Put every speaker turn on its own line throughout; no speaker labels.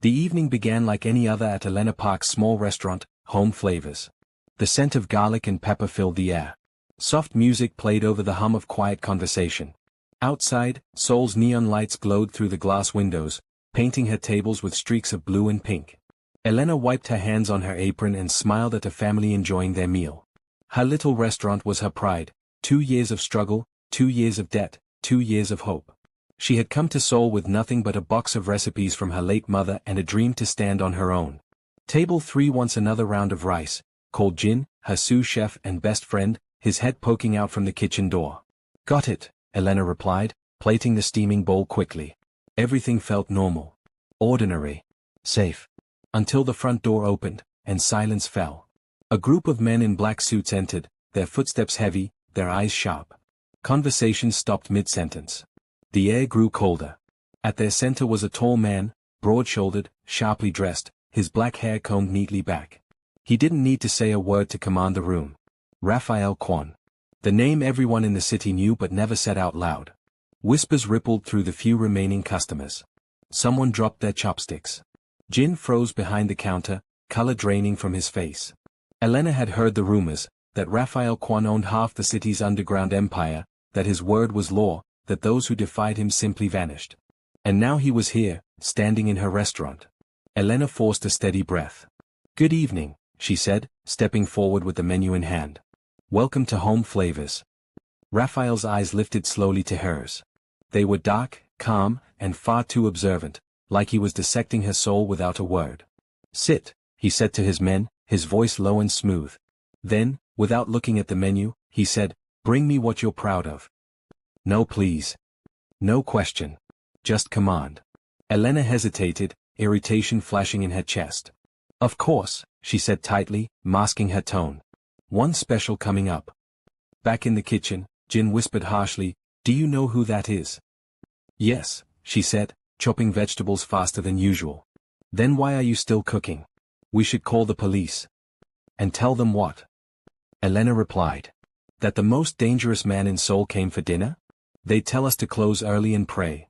The evening began like any other at Elena Park's small restaurant, Home Flavors. The scent of garlic and pepper filled the air. Soft music played over the hum of quiet conversation. Outside, Sol's neon lights glowed through the glass windows, painting her tables with streaks of blue and pink. Elena wiped her hands on her apron and smiled at her family enjoying their meal. Her little restaurant was her pride. 2 years of struggle, 2 years of debt, 2 years of hope. She had come to Seoul with nothing but a box of recipes from her late mother and a dream to stand on her own. Table 3 wants another round of rice, called Jin, her sous chef and best friend, his head poking out from the kitchen door. Got it, Elena replied, plating the steaming bowl quickly. Everything felt normal. Ordinary. Safe. Until the front door opened, and silence fell. A group of men in black suits entered, their footsteps heavy, their eyes sharp. Conversation stopped mid-sentence. The air grew colder. At their center was a tall man, broad-shouldered, sharply dressed, his black hair combed neatly back. He didn't need to say a word to command the room. Raphael Kwon. The name everyone in the city knew but never said out loud. Whispers rippled through the few remaining customers. Someone dropped their chopsticks. Jin froze behind the counter, color draining from his face. Elena had heard the rumors, that Raphael Kwon owned half the city's underground empire, that his word was law, that those who defied him simply vanished. And now he was here, standing in her restaurant. Elena forced a steady breath. Good evening, she said, stepping forward with the menu in hand. Welcome to Home Flavors. Raphael's eyes lifted slowly to hers. They were dark, calm, and far too observant, like he was dissecting her soul without a word. Sit, he said to his men, his voice low and smooth. Then, without looking at the menu, he said, bring me what you're proud of. No please. No question. Just command. Elena hesitated, irritation flashing in her chest. Of course, she said tightly, masking her tone. One special coming up. Back in the kitchen, Jin whispered harshly, do you know who that is? Yes, she said, chopping vegetables faster than usual. Then why are you still cooking? We should call the police. And tell them what? Elena replied. That the most dangerous man in Seoul came for dinner? They'd tell us to close early and pray.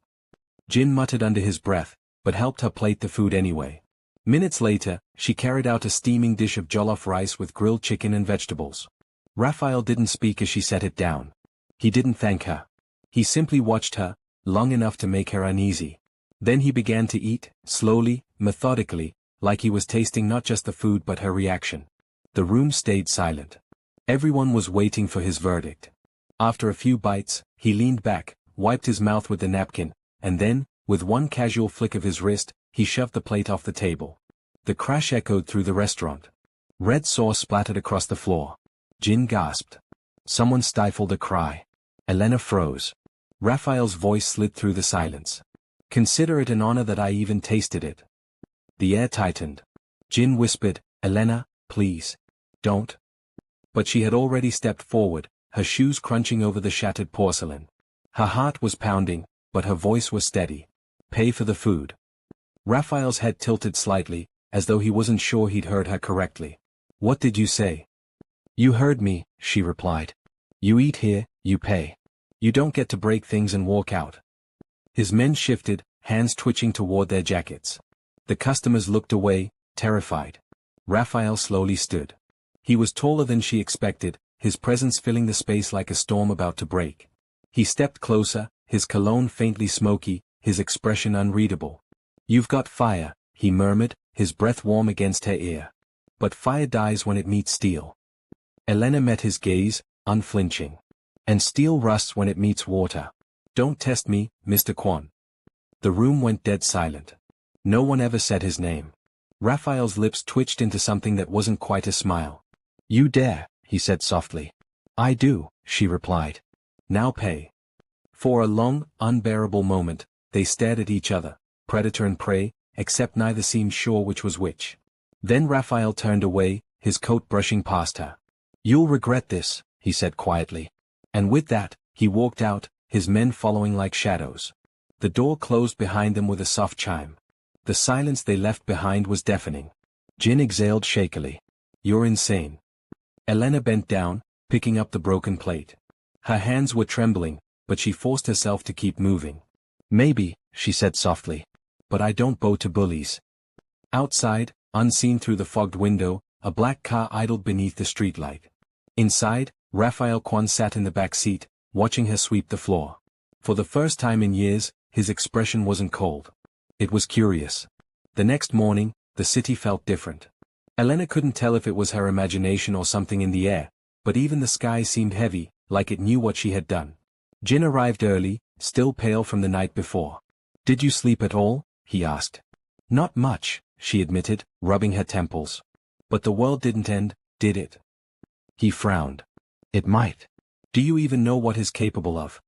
Jin muttered under his breath, but helped her plate the food anyway. Minutes later, she carried out a steaming dish of jollof rice with grilled chicken and vegetables. Raphael didn't speak as she set it down. He didn't thank her. He simply watched her, long enough to make her uneasy. Then he began to eat, slowly, methodically, like he was tasting not just the food but her reaction. The room stayed silent. Everyone was waiting for his verdict. After a few bites, he leaned back, wiped his mouth with the napkin, and then, with one casual flick of his wrist, he shoved the plate off the table. The crash echoed through the restaurant. Red sauce splattered across the floor. Jin gasped. Someone stifled a cry. Elena froze. Raphael's voice slid through the silence. Consider it an honor that I even tasted it. The air tightened. Jin whispered, Elena, please. Don't. But she had already stepped forward, her shoes crunching over the shattered porcelain. Her heart was pounding, but her voice was steady. Pay for the food. Raphael's head tilted slightly, as though he wasn't sure he'd heard her correctly. What did you say? You heard me, she replied. You eat here, you pay. You don't get to break things and walk out. His men shifted, hands twitching toward their jackets. The customers looked away, terrified. Raphael slowly stood. He was taller than she expected, his presence filling the space like a storm about to break. He stepped closer, his cologne faintly smoky, his expression unreadable. You've got fire, he murmured, his breath warm against her ear. But fire dies when it meets steel. Elena met his gaze, unflinching. And steel rusts when it meets water. Don't test me, Mr. Kwon. The room went dead silent. No one ever said his name. Raphael's lips twitched into something that wasn't quite a smile. You dare, he said softly. I do, she replied. Now pay. For a long, unbearable moment, they stared at each other, predator and prey, except neither seemed sure which was which. Then Raphael turned away, his coat brushing past her. You'll regret this, he said quietly. And with that, he walked out, his men following like shadows. The door closed behind them with a soft chime. The silence they left behind was deafening. Jin exhaled shakily. You're insane. Elena bent down, picking up the broken plate. Her hands were trembling, but she forced herself to keep moving. Maybe, she said softly. But I don't bow to bullies. Outside, unseen through the fogged window, a black car idled beneath the streetlight. Inside, Raphael Kwan sat in the back seat, watching her sweep the floor. For the first time in years, his expression wasn't cold. It was curious. The next morning, the city felt different. Elena couldn't tell if it was her imagination or something in the air, but even the sky seemed heavy, like it knew what she had done. Jin arrived early, still pale from the night before. "Did you sleep at all?" he asked. "Not much," she admitted, rubbing her temples. "But the world didn't end, did it?" He frowned. "It might. Do you even know what he's capable of?"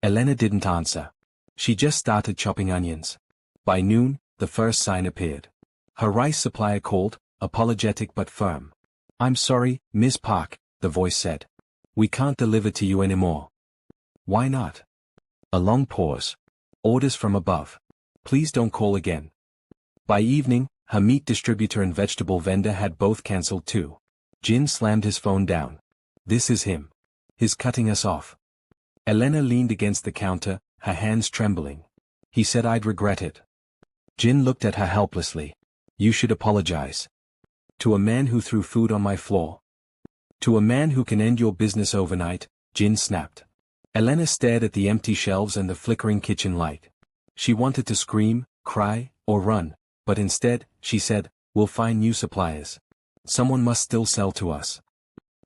Elena didn't answer. She just started chopping onions. By noon, the first sign appeared. Her rice supplier called, apologetic but firm. "I'm sorry, Ms. Park," the voice said. "We can't deliver to you anymore." "Why not?" A long pause. "Orders from above. Please don't call again." By evening, her meat distributor and vegetable vendor had both cancelled too. Jin slammed his phone down. "This is him. He's cutting us off." Elena leaned against the counter, her hands trembling. "He said I'd regret it." Jin looked at her helplessly. "You should apologize. To a man who threw food on my floor? To a man who can end your business overnight?" Jin snapped. Elena stared at the empty shelves and the flickering kitchen light. She wanted to scream, cry, or run, but instead, she said, "We'll find new suppliers. Someone must still sell to us."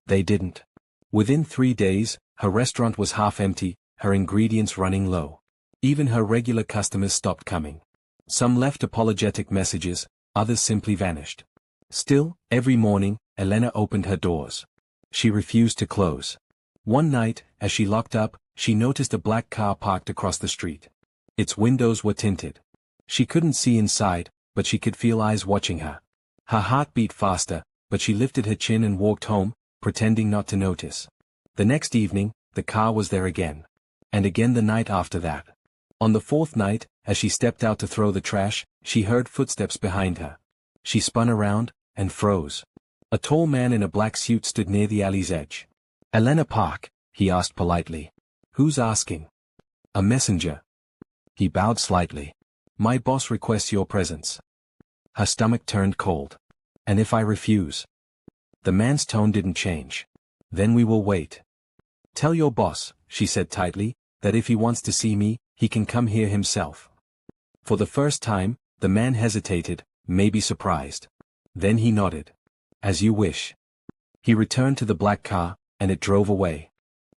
They didn't. Within 3 days, her restaurant was half empty, her ingredients running low. Even her regular customers stopped coming. Some left apologetic messages, others simply vanished. Still, every morning, Elena opened her doors. She refused to close. One night, as she locked up, she noticed a black car parked across the street. Its windows were tinted. She couldn't see inside, but she could feel eyes watching her. Her heart beat faster, but she lifted her chin and walked home, pretending not to notice. The next evening, the car was there again. And again the night after that. On the 4th night, as she stepped out to throw the trash, she heard footsteps behind her. She spun around, and froze. A tall man in a black suit stood near the alley's edge. "Elena Park?" he asked politely. "Who's asking?" "A messenger." He bowed slightly. "My boss requests your presence." Her stomach turned cold. "And if I refuse?" The man's tone didn't change. "Then we will wait." "Tell your boss," she said tightly, "that if he wants to see me, he can come here himself." For the first time, the man hesitated, maybe surprised. Then he nodded. "As you wish." He returned to the black car, and it drove away.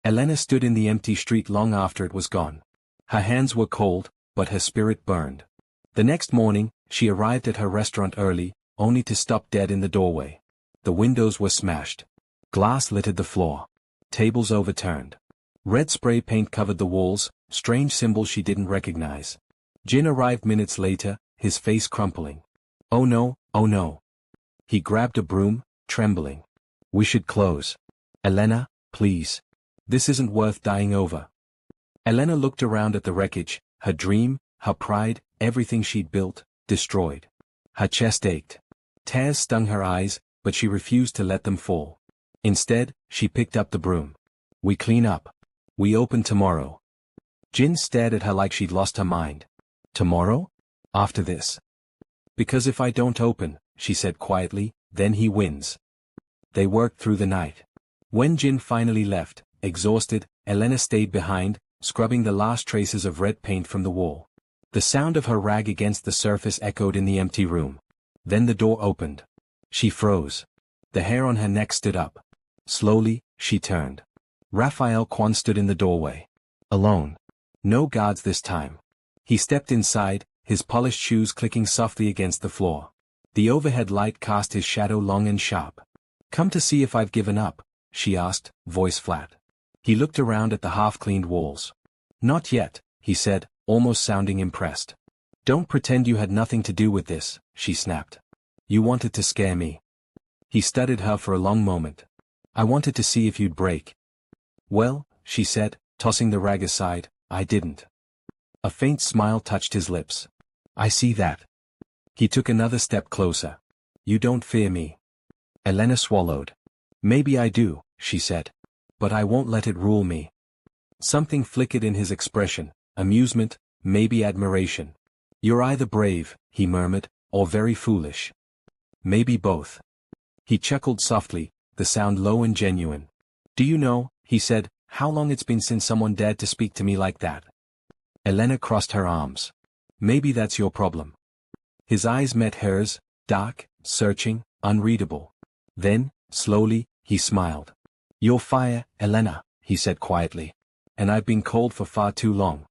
Elena stood in the empty street long after it was gone. Her hands were cold, but her spirit burned. The next morning, she arrived at her restaurant early, only to stop dead in the doorway. The windows were smashed. Glass littered the floor. Tables overturned. Red spray paint covered the walls, strange symbols she didn't recognize. Jin arrived minutes later, his face crumpling. "Oh no, oh no." He grabbed a broom, trembling. "We should close. Elena, please. This isn't worth dying over." Elena looked around at the wreckage, her dream, her pride, everything she'd built, destroyed. Her chest ached. Tears stung her eyes, but she refused to let them fall. Instead, she picked up the broom. "We clean up. We open tomorrow." Jin stared at her like she'd lost her mind. "Tomorrow? After this?" "Because if I don't open," she said quietly, "then he wins." They worked through the night. When Jin finally left, exhausted, Elena stayed behind, scrubbing the last traces of red paint from the wall. The sound of her rag against the surface echoed in the empty room. Then the door opened. She froze. The hair on her neck stood up. Slowly, she turned. Raphael Kwan stood in the doorway. Alone. No guards this time. He stepped inside, his polished shoes clicking softly against the floor. The overhead light cast his shadow long and sharp. "Come to see if I've given up?" she asked, voice flat. He looked around at the half-cleaned walls. "Not yet," he said, almost sounding impressed. "Don't pretend you had nothing to do with this," she snapped. "You wanted to scare me." He studied her for a long moment. "I wanted to see if you'd break." "Well," she said, tossing the rag aside, "I didn't." A faint smile touched his lips. "I see that." He took another step closer. "You don't fear me." Elena swallowed. "Maybe I do," she said. "But I won't let it rule me." Something flickered in his expression, amusement, maybe admiration. "You're either brave," he murmured, or very foolish? Maybe both. He chuckled softly, the sound low and genuine. Do you know, he said, how long it's been since someone dared to speak to me like that? Elena crossed her arms. Maybe that's your problem. His eyes met hers, dark, searching, unreadable. Then, slowly, he smiled. You're fire, Elena, he said quietly. And I've been cold for far too long.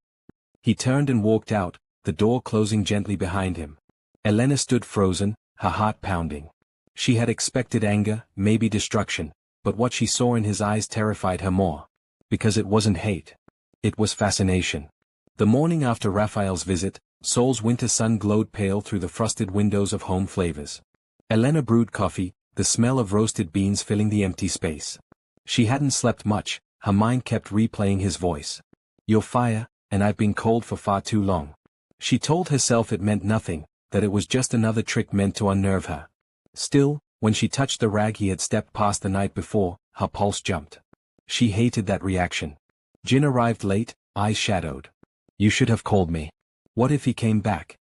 He turned and walked out, the door closing gently behind him. Elena stood frozen, her heart pounding. She had expected anger, maybe destruction, but what she saw in his eyes terrified her more. Because it wasn't hate. It was fascination. The morning after Raphael's visit, Saul's winter sun glowed pale through the frosted windows of Home Flavors. Elena brewed coffee, the smell of roasted beans filling the empty space. She hadn't slept much, her mind kept replaying his voice. You're fire, and I've been cold for far too long. She told herself it meant nothing, that it was just another trick meant to unnerve her. Still, when she touched the rag he had stepped past the night before, her pulse jumped. She hated that reaction. Jin arrived late, eyes shadowed. You should have called me. What if he came back?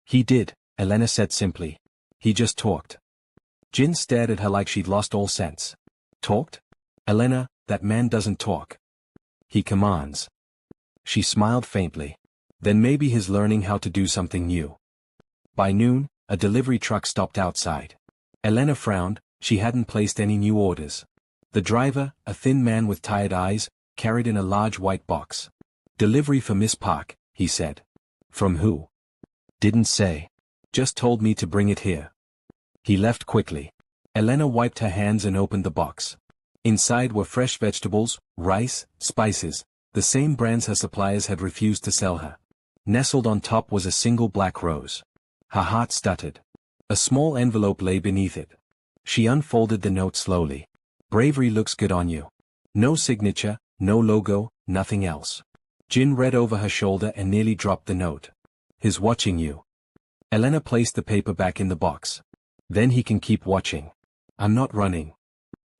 He did, Elena said simply. He just talked. Jin stared at her like she'd lost all sense. Talked? Elena, that man doesn't talk. He commands. She smiled faintly. Then maybe he's learning how to do something new. By noon, a delivery truck stopped outside. Elena frowned, she hadn't placed any new orders. The driver, a thin man with tired eyes, carried in a large white box. Delivery for Miss Park, he said. From who? Didn't say. Just told me to bring it here. He left quickly. Elena wiped her hands and opened the box. Inside were fresh vegetables, rice, spices, the same brands her suppliers had refused to sell her. Nestled on top was a single black rose. Her heart stuttered. A small envelope lay beneath it. She unfolded the note slowly. Bravery looks good on you. No signature, no logo, nothing else. Jin read over her shoulder and nearly dropped the note. He's watching you. Elena placed the paper back in the box. Then he can keep watching. I'm not running.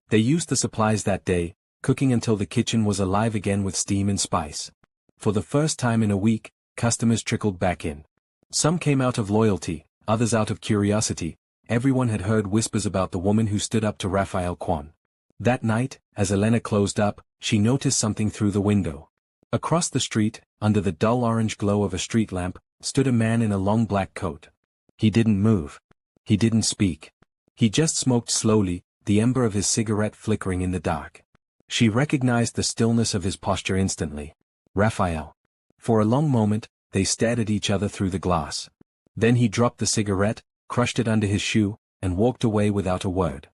They used the supplies that day, cooking until the kitchen was alive again with steam and spice. For the first time in a week, customers trickled back in. Some came out of loyalty, others out of curiosity. Everyone had heard whispers about the woman who stood up to Raphael Kwan. That night, as Elena closed up, she noticed something through the window. Across the street, under the dull orange glow of a street lamp, stood a man in a long black coat. He didn't move. He didn't speak. He just smoked slowly, the ember of his cigarette flickering in the dark. She recognized the stillness of his posture instantly. Raphael. For a long moment, they stared at each other through the glass. Then he dropped the cigarette, crushed it under his shoe, and walked away without a word.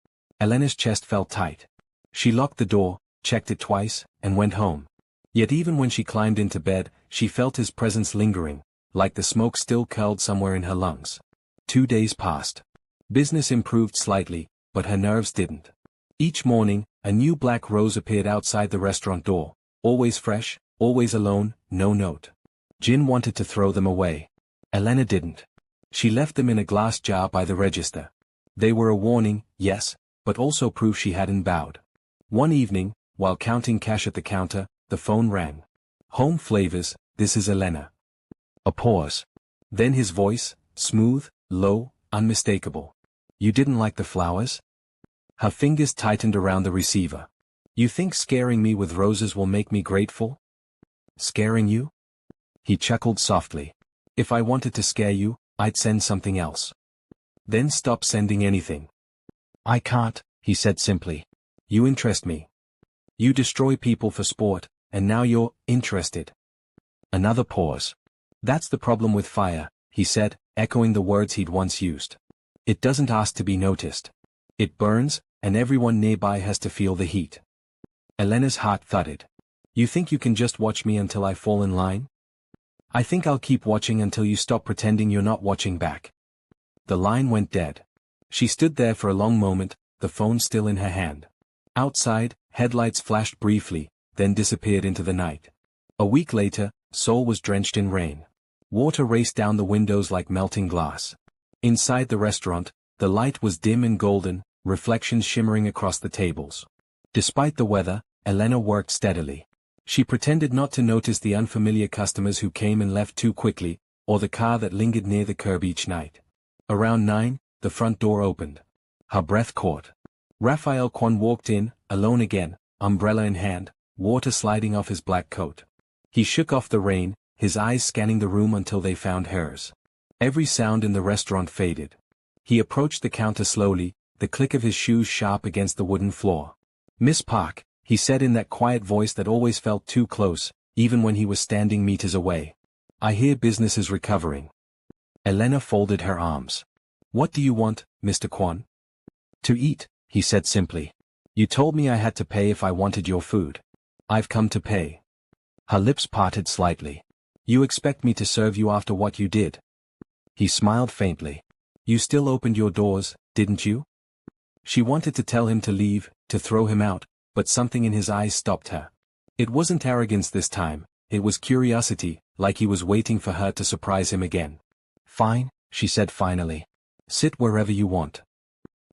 Elena's chest felt tight. She locked the door, checked it twice, and went home. Yet even when she climbed into bed, she felt his presence lingering, like the smoke still curled somewhere in her lungs. 2 days passed. Business improved slightly, but her nerves didn't. Each morning, a new black rose appeared outside the restaurant door, always fresh, always alone, no note. Jin wanted to throw them away. Elena didn't. She left them in a glass jar by the register. They were a warning, yes, but also proof she hadn't bowed. One evening, while counting cash at the counter, the phone rang. Home Flavors, this is Elena. A pause. Then his voice, smooth, low, unmistakable. You didn't like the flowers? Her fingers tightened around the receiver. You think scaring me with roses will make me grateful? Scaring you? He chuckled softly. If I wanted to scare you, I'd send something else. Then stop sending anything. I can't, he said simply. You interest me. You destroy people for sport, and now you're interested. Another pause. That's the problem with fire, he said, echoing the words he'd once used. It doesn't ask to be noticed. It burns, and everyone nearby has to feel the heat. Elena's heart thudded. You think you can just watch me until I fall in line? I think I'll keep watching until you stop pretending you're not watching back. The line went dead. She stood there for a long moment, the phone still in her hand. Outside, headlights flashed briefly, then disappeared into the night. A week later, Seoul was drenched in rain. Water raced down the windows like melting glass. Inside the restaurant, the light was dim and golden, reflections shimmering across the tables. Despite the weather, Elena worked steadily. She pretended not to notice the unfamiliar customers who came and left too quickly, or the car that lingered near the curb each night. Around 9, the front door opened. Her breath caught. Raphael Kwon walked in, alone again, umbrella in hand, water sliding off his black coat. He shook off the rain, his eyes scanning the room until they found hers. Every sound in the restaurant faded. He approached the counter slowly, the click of his shoes sharp against the wooden floor. "Miss Park," he said in that quiet voice that always felt too close, even when he was standing meters away. "I hear business is recovering." Elena folded her arms. "What do you want, Mr. Kwon?" "To eat," he said simply. "You told me I had to pay if I wanted your food. I've come to pay." Her lips parted slightly. "You expect me to serve you after what you did?" He smiled faintly. "You still opened your doors, didn't you?" She wanted to tell him to leave, to throw him out, but something in his eyes stopped her. It wasn't arrogance this time, it was curiosity, like he was waiting for her to surprise him again. "Fine," she said finally. "Sit wherever you want."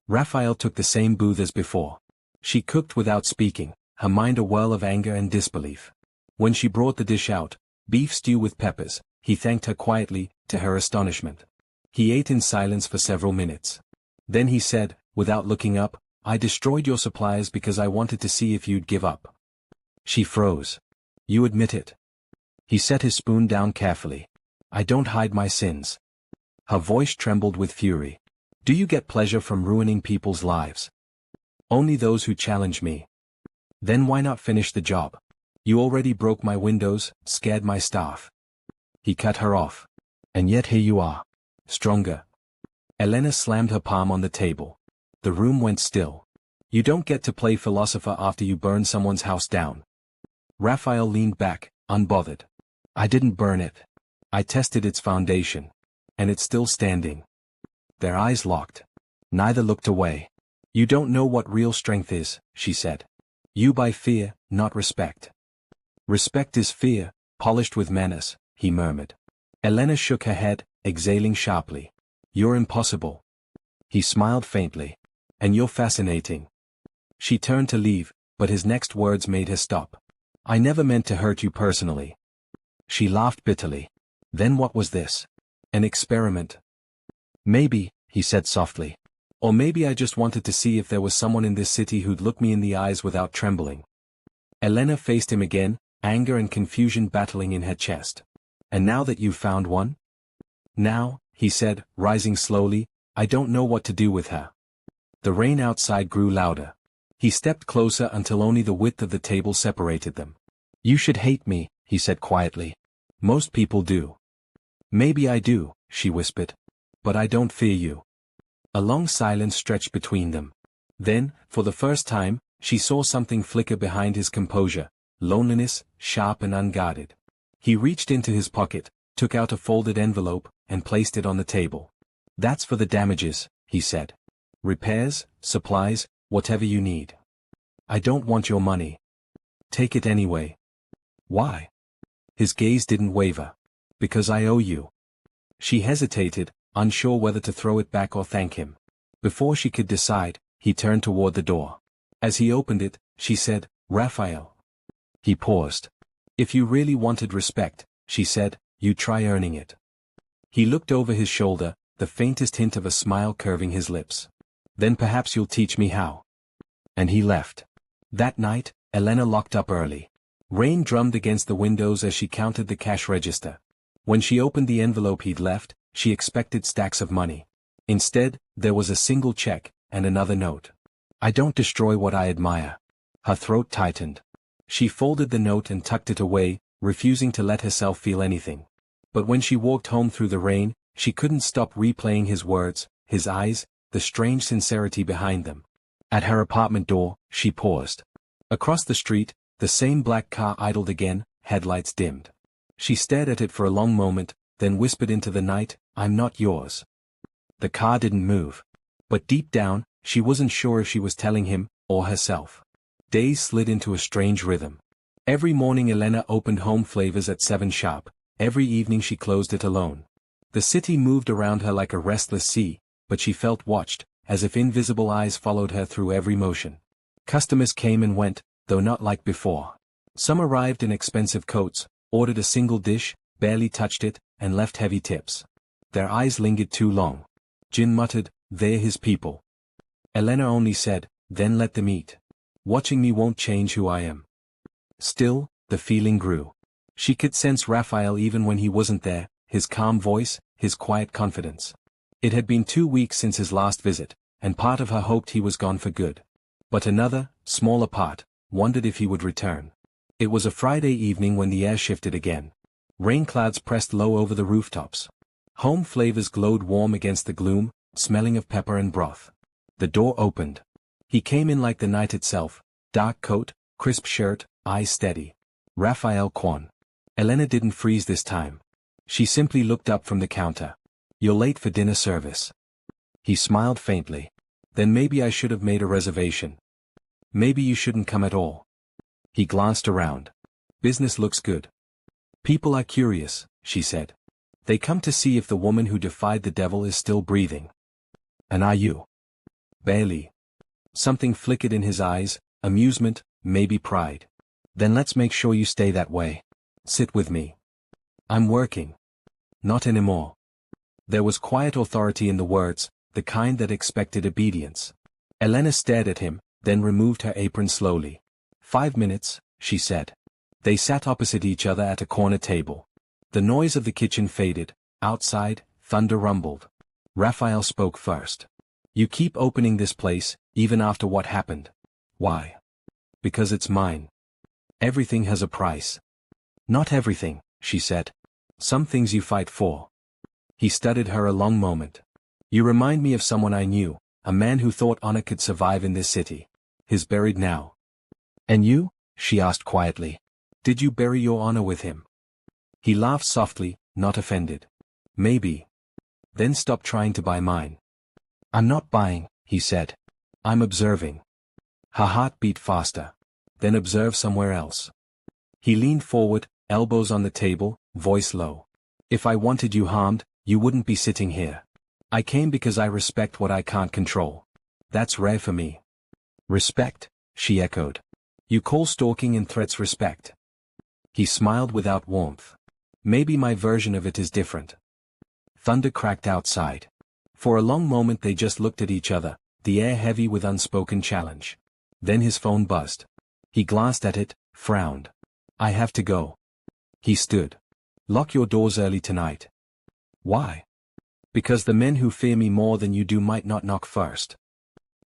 Raphael took the same booth as before. She cooked without speaking, her mind a whirl of anger and disbelief. When she brought the dish out, beef stew with peppers, he thanked her quietly, to her astonishment. He ate in silence for several minutes. Then he said, without looking up, "I destroyed your supplies because I wanted to see if you'd give up." She froze. "You admit it?" He set his spoon down carefully. "I don't hide my sins." Her voice trembled with fury. "Do you get pleasure from ruining people's lives?" "Only those who challenge me." "Then why not finish the job? You already broke my windows, scared my staff." He cut her off. "And yet here you are. Stronger." Elena slammed her palm on the table. The room went still. "You don't get to play philosopher after you burn someone's house down." Raphael leaned back, unbothered. "I didn't burn it. I tested its foundation. And it's still standing." Their eyes locked. Neither looked away. "You don't know what real strength is," she said. "You buy fear, not respect." "Respect is fear, polished with menace," he murmured. Elena shook her head, exhaling sharply. "You're impossible." He smiled faintly. "And you're fascinating." She turned to leave, but his next words made her stop. "I never meant to hurt you personally." She laughed bitterly. "Then what was this? An experiment?" "Maybe," he said softly. "Or maybe I just wanted to see if there was someone in this city who'd look me in the eyes without trembling." Elena faced him again, anger and confusion battling in her chest. "And now that you've found one?" "Now," he said, rising slowly, "I don't know what to do with her." The rain outside grew louder. He stepped closer until only the width of the table separated them. "You should hate me," he said quietly. "Most people do." "Maybe I do," she whispered. "But I don't fear you." A long silence stretched between them. Then, for the first time, she saw something flicker behind his composure, loneliness, sharp and unguarded. He reached into his pocket, took out a folded envelope, and placed it on the table. "That's for the damages," he said. "Repairs, supplies, whatever you need. I don't want your money." "Take it anyway." "Why?" His gaze didn't waver. "Because I owe you." She hesitated, unsure whether to throw it back or thank him. Before she could decide, he turned toward the door. As he opened it, she said, "Raphael." He paused. "If you really wanted respect," she said, "you'd try earning it." He looked over his shoulder, the faintest hint of a smile curving his lips. "Then perhaps you'll teach me how." And he left. That night, Elena locked up early. Rain drummed against the windows as she counted the cash register. When she opened the envelope he'd left, she expected stacks of money. Instead, there was a single check, and another note. "I don't destroy what I admire." Her throat tightened. She folded the note and tucked it away, refusing to let herself feel anything. But when she walked home through the rain, she couldn't stop replaying his words, his eyes, the strange sincerity behind them. At her apartment door, she paused. Across the street, the same black car idled again, headlights dimmed. She stared at it for a long moment, then whispered into the night, "I'm not yours." The car didn't move. But deep down, she wasn't sure if she was telling him, or herself. Days slid into a strange rhythm. Every morning Elena opened Home Flavors at 7 sharp, every evening she closed it alone. The city moved around her like a restless sea, but she felt watched, as if invisible eyes followed her through every motion. Customers came and went, though not like before. Some arrived in expensive coats, ordered a single dish, barely touched it, and left heavy tips. Their eyes lingered too long. Jin muttered, "They're his people." Elena only said, "Then let them eat. Watching me won't change who I am." Still, the feeling grew. She could sense Raphael even when he wasn't there, his calm voice, his quiet confidence. It had been 2 weeks since his last visit, and part of her hoped he was gone for good. But another, smaller part, wondered if he would return. It was a Friday evening when the air shifted again. Rain clouds pressed low over the rooftops. Home flavors glowed warm against the gloom, smelling of pepper and broth. The door opened. He came in like the night itself, dark coat, crisp shirt, eyes steady. Raphael Kwan. Elena didn't freeze this time. She simply looked up from the counter. "You're late for dinner service." He smiled faintly. "Then maybe I should have made a reservation. Maybe you shouldn't come at all." He glanced around. "Business looks good. People are curious," she said. "They come to see if the woman who defied the devil is still breathing." "And are you?" "Barely." Something flickered in his eyes, amusement, maybe pride. "Then let's make sure you stay that way. Sit with me." "I'm working." "Not anymore." There was quiet authority in the words, the kind that expected obedience. Elena stared at him, then removed her apron slowly. 5 minutes, she said. They sat opposite each other at a corner table. The noise of the kitchen faded. Outside, thunder rumbled. Raphael spoke first. "You keep opening this place, even after what happened." "Why?" "Because it's mine. Everything has a price." "Not everything," she said. "Some things you fight for." He studied her a long moment. "You remind me of someone I knew, a man who thought honor could survive in this city. He's buried now." "And you?" she asked quietly. "Did you bury your honor with him?" He laughed softly, not offended. "Maybe. Then stop trying to buy mine." "I'm not buying," he said. "I'm observing." Her heart beat faster. "Then observe somewhere else." He leaned forward, elbows on the table, voice low. "If I wanted you harmed, you wouldn't be sitting here. I came because I respect what I can't control. That's rare for me." "Respect?" she echoed. "You call stalking and threats respect?" He smiled without warmth. "Maybe my version of it is different." Thunder cracked outside. For a long moment they just looked at each other, the air heavy with unspoken challenge. Then his phone buzzed. He glanced at it, frowned. "I have to go." He stood. "Lock your doors early tonight." "Why?" "Because the men who fear me more than you do might not knock first."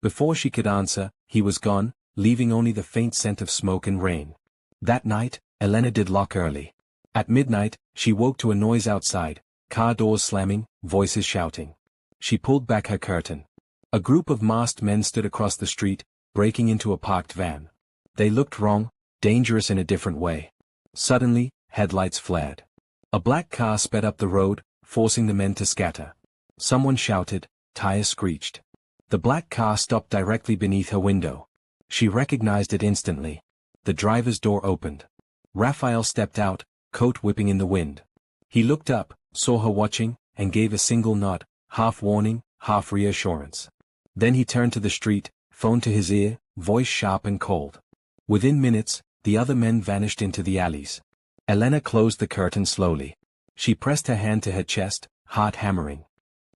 Before she could answer, he was gone, leaving only the faint scent of smoke and rain. That night, Elena did lock early. At midnight, she woke to a noise outside, car doors slamming, voices shouting. She pulled back her curtain. A group of masked men stood across the street, breaking into a parked van. They looked wrong, dangerous in a different way. Suddenly, headlights flared. A black car sped up the road, forcing the men to scatter. Someone shouted, tires screeched. The black car stopped directly beneath her window. She recognized it instantly. The driver's door opened. Raphael stepped out, coat whipping in the wind. He looked up, saw her watching, and gave a single nod, half warning, half reassurance. Then he turned to the street, phone to his ear, voice sharp and cold. Within minutes, the other men vanished into the alleys. Elena closed the curtain slowly. She pressed her hand to her chest, heart hammering.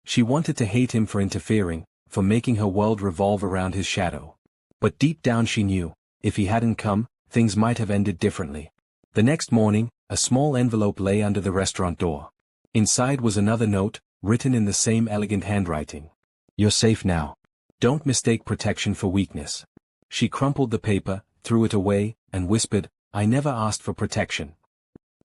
She wanted to hate him for interfering, for making her world revolve around his shadow. But deep down she knew, if he hadn't come, things might have ended differently. The next morning, a small envelope lay under the restaurant door. Inside was another note, written in the same elegant handwriting. "You're safe now. Don't mistake protection for weakness." She crumpled the paper, threw it away, and whispered, "I never asked for protection."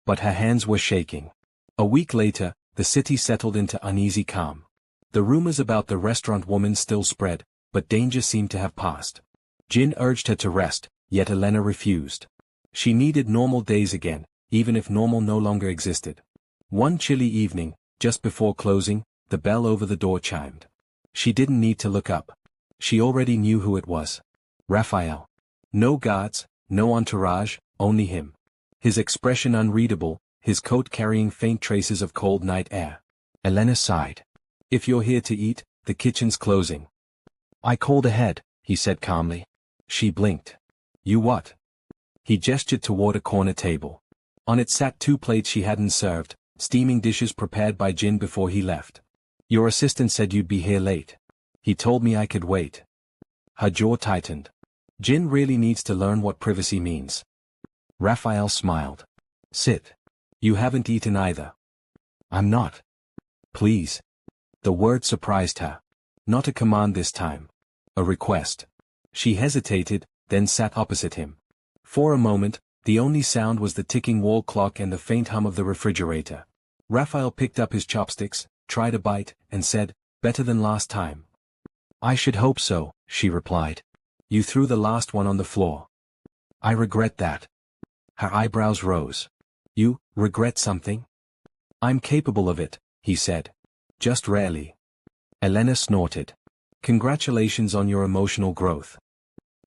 But her hands were shaking. A week later, the city settled into uneasy calm. The rumors about the restaurant woman still spread, but danger seemed to have passed. Jin urged her to rest, yet Elena refused. She needed normal days again, even if normal no longer existed. One chilly evening, just before closing, the bell over the door chimed. She didn't need to look up. She already knew who it was. Raphael. No guards, no entourage, only him. His expression unreadable, his coat carrying faint traces of cold night air. Elena sighed. "If you're here to eat, the kitchen's closing." "I called ahead," he said calmly. She blinked. "You what?" He gestured toward a corner table. On it sat 2 plates she hadn't served, steaming dishes prepared by Jin before he left. Your assistant said you'd be here late. He told me I could wait. Her jaw tightened. Jin really needs to learn what privacy means. Raphael smiled. Sit. You haven't eaten either. I'm not. Please. The word surprised her. Not a command this time. A request. She hesitated, then sat opposite him. For a moment, the only sound was the ticking wall clock and the faint hum of the refrigerator. Raphael picked up his chopsticks, tried a bite, and said, "Better than last time." "I should hope so," she replied. "You threw the last one on the floor." "I regret that." Her eyebrows rose. "You regret something?" "I'm capable of it," he said. "Just rarely." Elena snorted. "Congratulations on your emotional growth."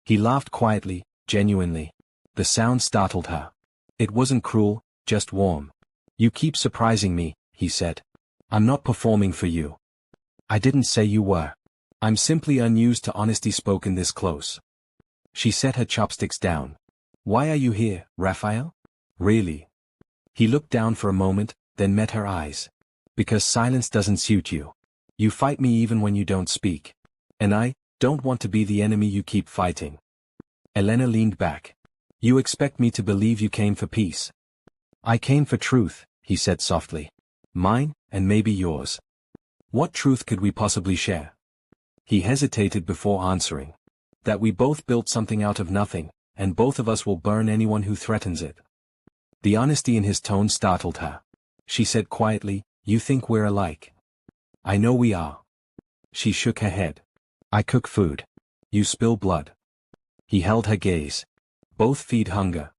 He laughed quietly, genuinely. The sound startled her. It wasn't cruel, just warm. "You keep surprising me," he said. "I'm not performing for you." "I didn't say you were. I'm simply unused to honesty spoken this close." She set her chopsticks down. "Why are you here, Raphael? Really?" He looked down for a moment, then met her eyes. "Because silence doesn't suit you. You fight me even when you don't speak. And I don't want to be the enemy you keep fighting." Elena leaned back. "You expect me to believe you came for peace?" "I came for truth," he said softly. "Mine, and maybe yours." "What truth could we possibly share?" He hesitated before answering. "That we both built something out of nothing, and both of us will burn anyone who threatens it." The honesty in his tone startled her. She said quietly, "You think we're alike?" "I know we are." She shook her head. "I cook food. You spill blood." He held her gaze. "Both feed hunger."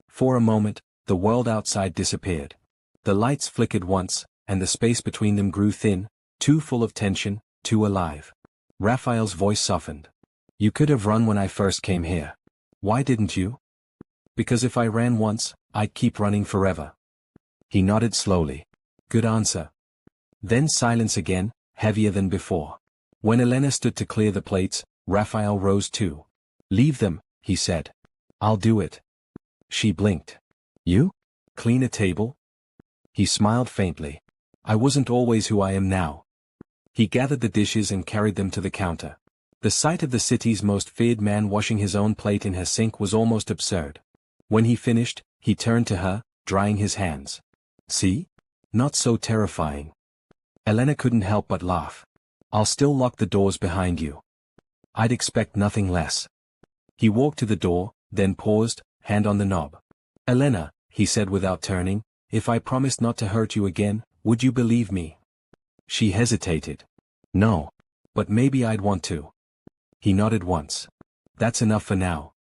For a moment, the world outside disappeared. The lights flickered once, and the space between them grew thin, too full of tension, too alive. Raphael's voice softened. "You could have run when I first came here. Why didn't you?" "Because if I ran once, I'd keep running forever." He nodded slowly. "Good answer." Then silence again, heavier than before. When Elena stood to clear the plates, Raphael rose too. "Leave them," he said. "I'll do it." She blinked. "You? Clean a table?" He smiled faintly. "I wasn't always who I am now." He gathered the dishes and carried them to the counter. The sight of the city's most feared man washing his own plate in her sink was almost absurd. When he finished, he turned to her, drying his hands. "See? Not so terrifying." Elena couldn't help but laugh. "I'll still lock the doors behind you." "I'd expect nothing less." He walked to the door, then paused, hand on the knob. "Elena," he said without turning, "if I promised not to hurt you again, would you believe me?" She hesitated. "No. But maybe I'd want to." He nodded once. "That's enough for now."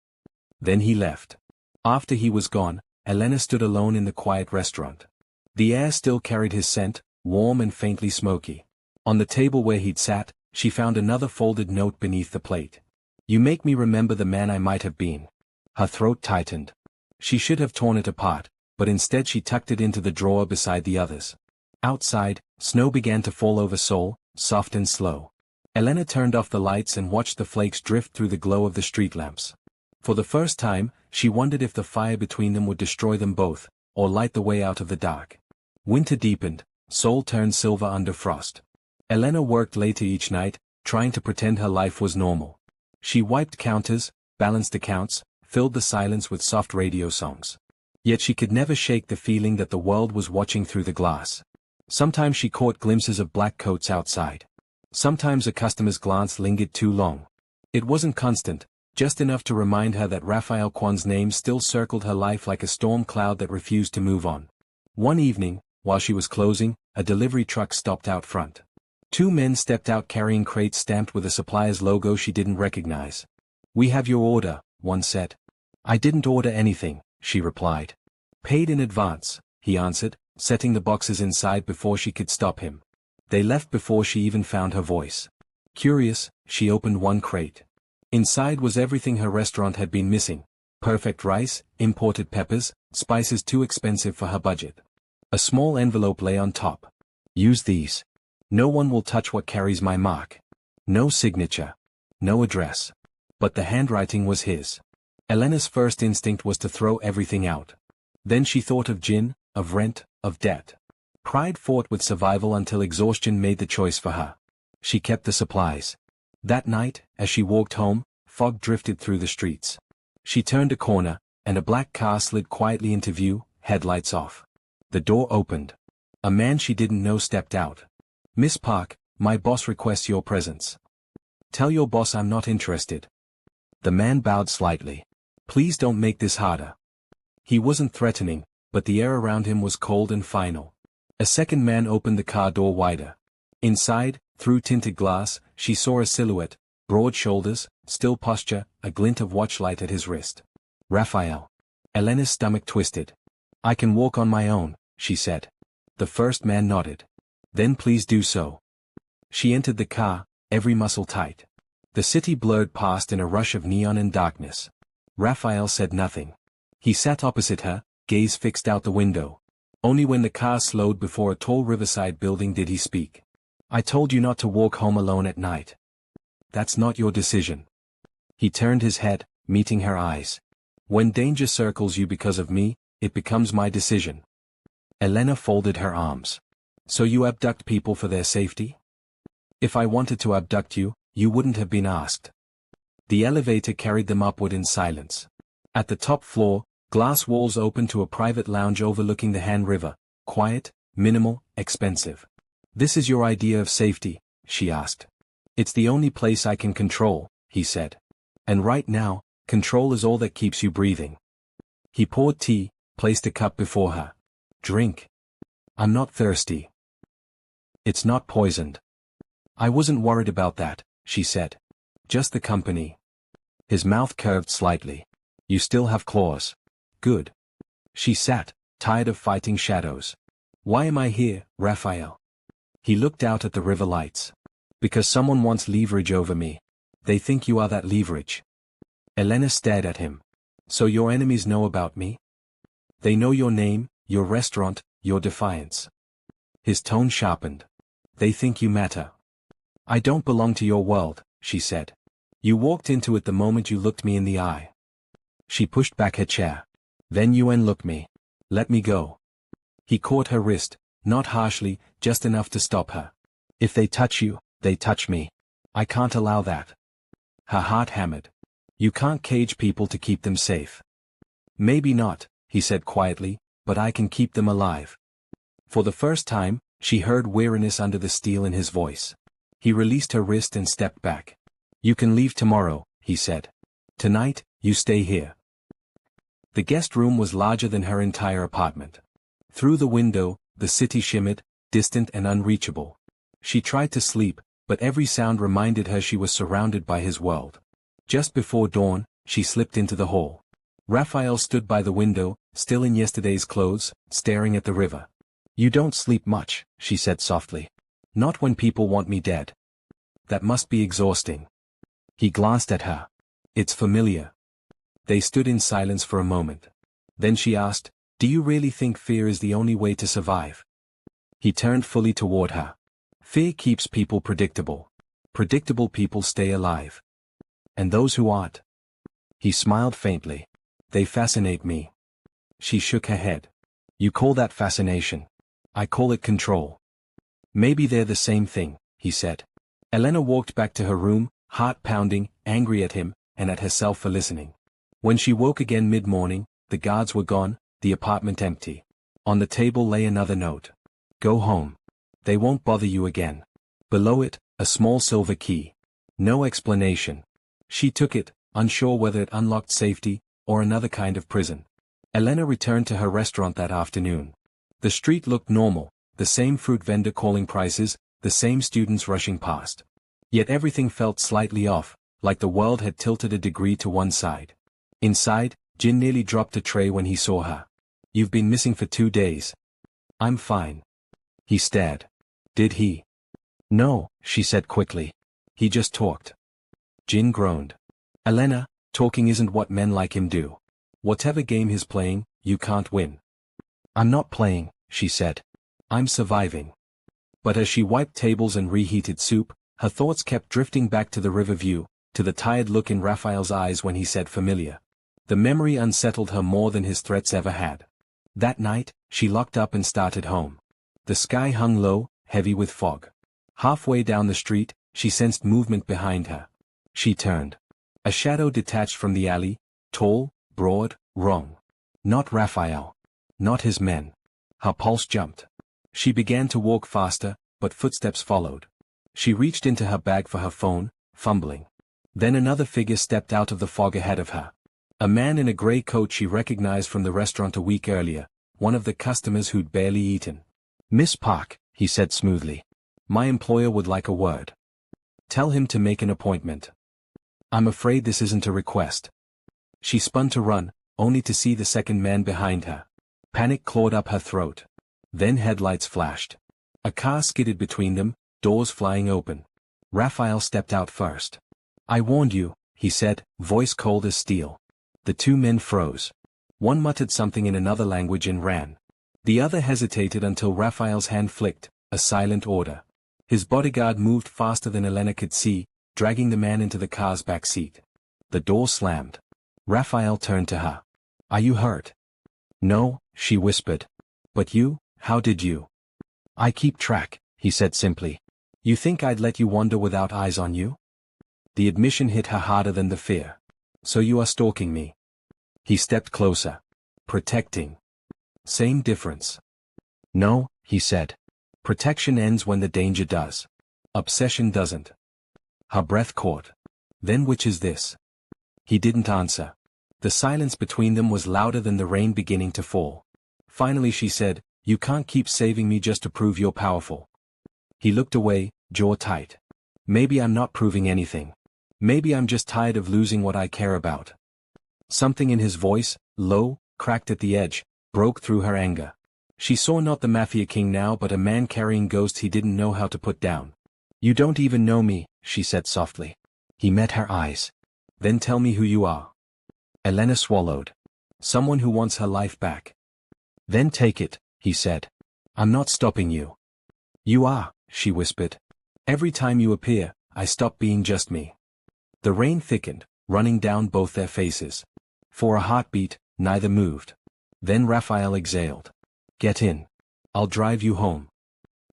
Then he left. After he was gone, Elena stood alone in the quiet restaurant. The air still carried his scent, warm and faintly smoky. On the table where he'd sat, she found another folded note beneath the plate. "You make me remember the man I might have been." Her throat tightened. She should have torn it apart, but instead she tucked it into the drawer beside the others. Outside, snow began to fall over Seoul, soft and slow. Elena turned off the lights and watched the flakes drift through the glow of the street lamps. For the first time, she wondered if the fire between them would destroy them both, or light the way out of the dark. Winter deepened, Seoul turned silver under frost. Elena worked later each night, trying to pretend her life was normal. She wiped counters, balanced accounts, filled the silence with soft radio songs. Yet she could never shake the feeling that the world was watching through the glass. Sometimes she caught glimpses of black coats outside. Sometimes a customer's glance lingered too long. It wasn't constant, just enough to remind her that Raphael Kwan's name still circled her life like a storm cloud that refused to move on. One evening, while she was closing, a delivery truck stopped out front. Two men stepped out carrying crates stamped with a supplier's logo she didn't recognize. "We have your order," one said. "I didn't order anything," she replied. "Paid in advance," he answered, setting the boxes inside before she could stop him. They left before she even found her voice. Curious, she opened one crate. Inside was everything her restaurant had been missing. Perfect rice, imported peppers, spices too expensive for her budget. A small envelope lay on top. "Use these. No one will touch what carries my mark." No signature. No address. But the handwriting was his. Elena's first instinct was to throw everything out. Then she thought of Jin, of rent, of debt. Pride fought with survival until exhaustion made the choice for her. She kept the supplies. That night, as she walked home, fog drifted through the streets. She turned a corner, and a black car slid quietly into view, headlights off. The door opened. A man she didn't know stepped out. "Miss Park, my boss requests your presence." "Tell your boss I'm not interested." The man bowed slightly. "Please don't make this harder." He wasn't threatening, but the air around him was cold and final. A second man opened the car door wider. Inside, through tinted glass, she saw a silhouette, broad shoulders, still posture, a glint of watchlight at his wrist. Raphael. Elena's stomach twisted. "I can walk on my own," she said. The first man nodded. "Then please do so." She entered the car, every muscle tight. The city blurred past in a rush of neon and darkness. Raphael said nothing. He sat opposite her, gaze fixed out the window. Only when the car slowed before a tall riverside building did he speak. "I told you not to walk home alone at night." "That's not your decision." He turned his head, meeting her eyes. "When danger circles you because of me, it becomes my decision." Elena folded her arms. "So you abduct people for their safety?" "If I wanted to abduct you, you wouldn't have been asked." The elevator carried them upward in silence. At the top floor, glass walls opened to a private lounge overlooking the Han River, quiet, minimal, expensive. "This is your idea of safety?" she asked. "It's the only place I can control," he said. "And right now, control is all that keeps you breathing." He poured tea, placed a cup before her. "Drink." "I'm not thirsty." "It's not poisoned." "I wasn't worried about that," she said. "Just the company." His mouth curved slightly. "You still have claws." "Good." She sat, tired of fighting shadows. "Why am I here, Raphael?" He looked out at the river lights. "Because someone wants leverage over me. They think you are that leverage." Elena stared at him. "So your enemies know about me?" "They know your name, your restaurant, your defiance." His tone sharpened. "They think you matter." "I don't belong to your world," she said. "You walked into it the moment you looked me in the eye." She pushed back her chair. "Then you unlock me. Let me go." He caught her wrist, not harshly, just enough to stop her. "If they touch you, they touch me. I can't allow that." Her heart hammered. "You can't cage people to keep them safe." "Maybe not," he said quietly, "but I can keep them alive." For the first time, she heard weariness under the steel in his voice. He released her wrist and stepped back. "You can leave tomorrow," he said. "Tonight, you stay here." The guest room was larger than her entire apartment. Through the window, the city shimmered, distant and unreachable. She tried to sleep, but every sound reminded her she was surrounded by his world. Just before dawn, she slipped into the hall. Raphael stood by the window, still in yesterday's clothes, staring at the river. "You don't sleep much," she said softly. "Not when people want me dead." "That must be exhausting." He glanced at her. "It's familiar." They stood in silence for a moment. Then she asked, "Do you really think fear is the only way to survive?" He turned fully toward her. "Fear keeps people predictable. Predictable people stay alive. And those who aren't?" He smiled faintly. "They fascinate me." She shook her head. "You call that fascination. I call it control." "Maybe they're the same thing," he said. Elena walked back to her room, heart pounding, angry at him, and at herself for listening. When she woke again mid-morning, the guards were gone, the apartment empty. On the table lay another note. "Go home. They won't bother you again." Below it, a small silver key. No explanation. She took it, unsure whether it unlocked safety, or another kind of prison. Elena returned to her restaurant that afternoon. The street looked normal, the same fruit vendor calling prices, the same students rushing past. Yet everything felt slightly off, like the world had tilted a degree to one side. Inside, Jin nearly dropped a tray when he saw her. "You've been missing for 2 days." "I'm fine." He stared. "Did he?" "No," she said quickly. "He just talked." Jin groaned. "Elena, talking isn't what men like him do. Whatever game he's playing, you can't win." "I'm not playing," she said. "I'm surviving." But as she wiped tables and reheated soup, her thoughts kept drifting back to the river view, to the tired look in Raphael's eyes when he said familiar. The memory unsettled her more than his threats ever had. That night, she locked up and started home. The sky hung low, heavy with fog. Halfway down the street, she sensed movement behind her. She turned. A shadow detached from the alley, tall, broad, wrong. Not Raphael. Not his men. Her pulse jumped. She began to walk faster, but footsteps followed. She reached into her bag for her phone, fumbling. Then another figure stepped out of the fog ahead of her. A man in a grey coat she recognized from the restaurant a week earlier, one of the customers who'd barely eaten. "Miss Park," he said smoothly. "My employer would like a word. Tell him to make an appointment." "I'm afraid this isn't a request." She spun to run, only to see the second man behind her. Panic clawed up her throat. Then headlights flashed. A car skidded between them, doors flying open. Raphael stepped out first. "I warned you," he said, voice cold as steel. The two men froze. One muttered something in another language and ran. The other hesitated until Raphael's hand flicked, a silent order. His bodyguard moved faster than Elena could see, dragging the man into the car's back seat. The door slammed. Raphael turned to her. "Are you hurt?" "No," she whispered. "But you, how did you?" "I keep track," he said simply. "You think I'd let you wander without eyes on you?" The admission hit her harder than the fear. "So you are stalking me?" He stepped closer. "Protecting. Same difference." "No," he said. "Protection ends when the danger does. Obsession doesn't." Her breath caught. "Then which is this?" He didn't answer. The silence between them was louder than the rain beginning to fall. Finally she said, "You can't keep saving me just to prove you're powerful." He looked away, jaw tight. "Maybe I'm not proving anything. Maybe I'm just tired of losing what I care about." Something in his voice, low, cracked at the edge, broke through her anger. She saw not the Mafia King now but a man carrying ghosts he didn't know how to put down. "You don't even know me," she said softly. He met her eyes. "Then tell me who you are." Elena swallowed. "Someone who wants her life back." "Then take it," he said. "I'm not stopping you." "You are," she whispered. "Every time you appear, I stop being just me." The rain thickened, running down both their faces. For a heartbeat, neither moved. Then Raphael exhaled. "Get in. I'll drive you home."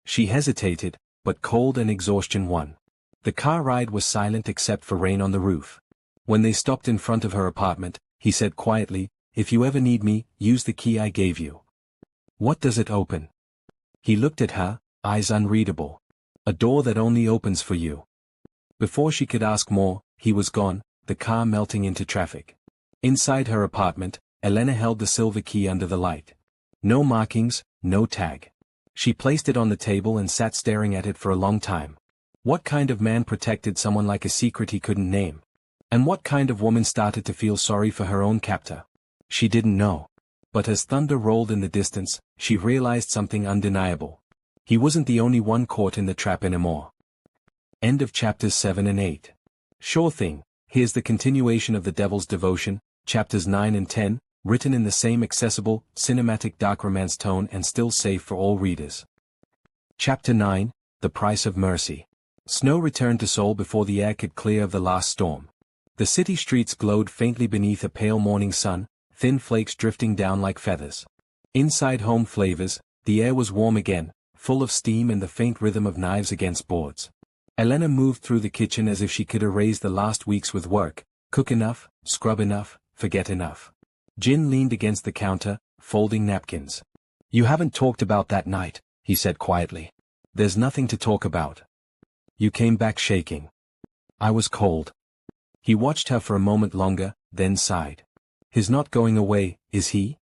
She hesitated, but cold and exhaustion won. The car ride was silent except for rain on the roof. When they stopped in front of her apartment, he said quietly, "If you ever need me, use the key I gave you." "What does it open?" He looked at her, eyes unreadable. "A door that only opens for you." Before she could ask more, he was gone, the car melting into traffic. Inside her apartment, Elena held the silver key under the light. No markings, no tag. She placed it on the table and sat staring at it for a long time. What kind of man protected someone like a secret he couldn't name? And what kind of woman started to feel sorry for her own captor? She didn't know. But as thunder rolled in the distance, she realized something undeniable. He wasn't the only one caught in the trap anymore. End of chapters 7 and 8. Sure thing, here's the continuation of The Devil's Devotion, chapters 9 and 10, written in the same accessible, cinematic dark romance tone and still safe for all readers. Chapter 9, The Price of Mercy. Snow returned to Seoul before the air could clear of the last storm. The city streets glowed faintly beneath a pale morning sun, thin flakes drifting down like feathers. Inside Home Flavors, the air was warm again, full of steam and the faint rhythm of knives against boards. Elena moved through the kitchen as if she could erase the last weeks with work, cook enough, scrub enough, forget enough. Jin leaned against the counter, folding napkins. "You haven't talked about that night," he said quietly. "There's nothing to talk about." "You came back shaking." "I was cold." He watched her for a moment longer, then sighed. "He's not going away, is he?"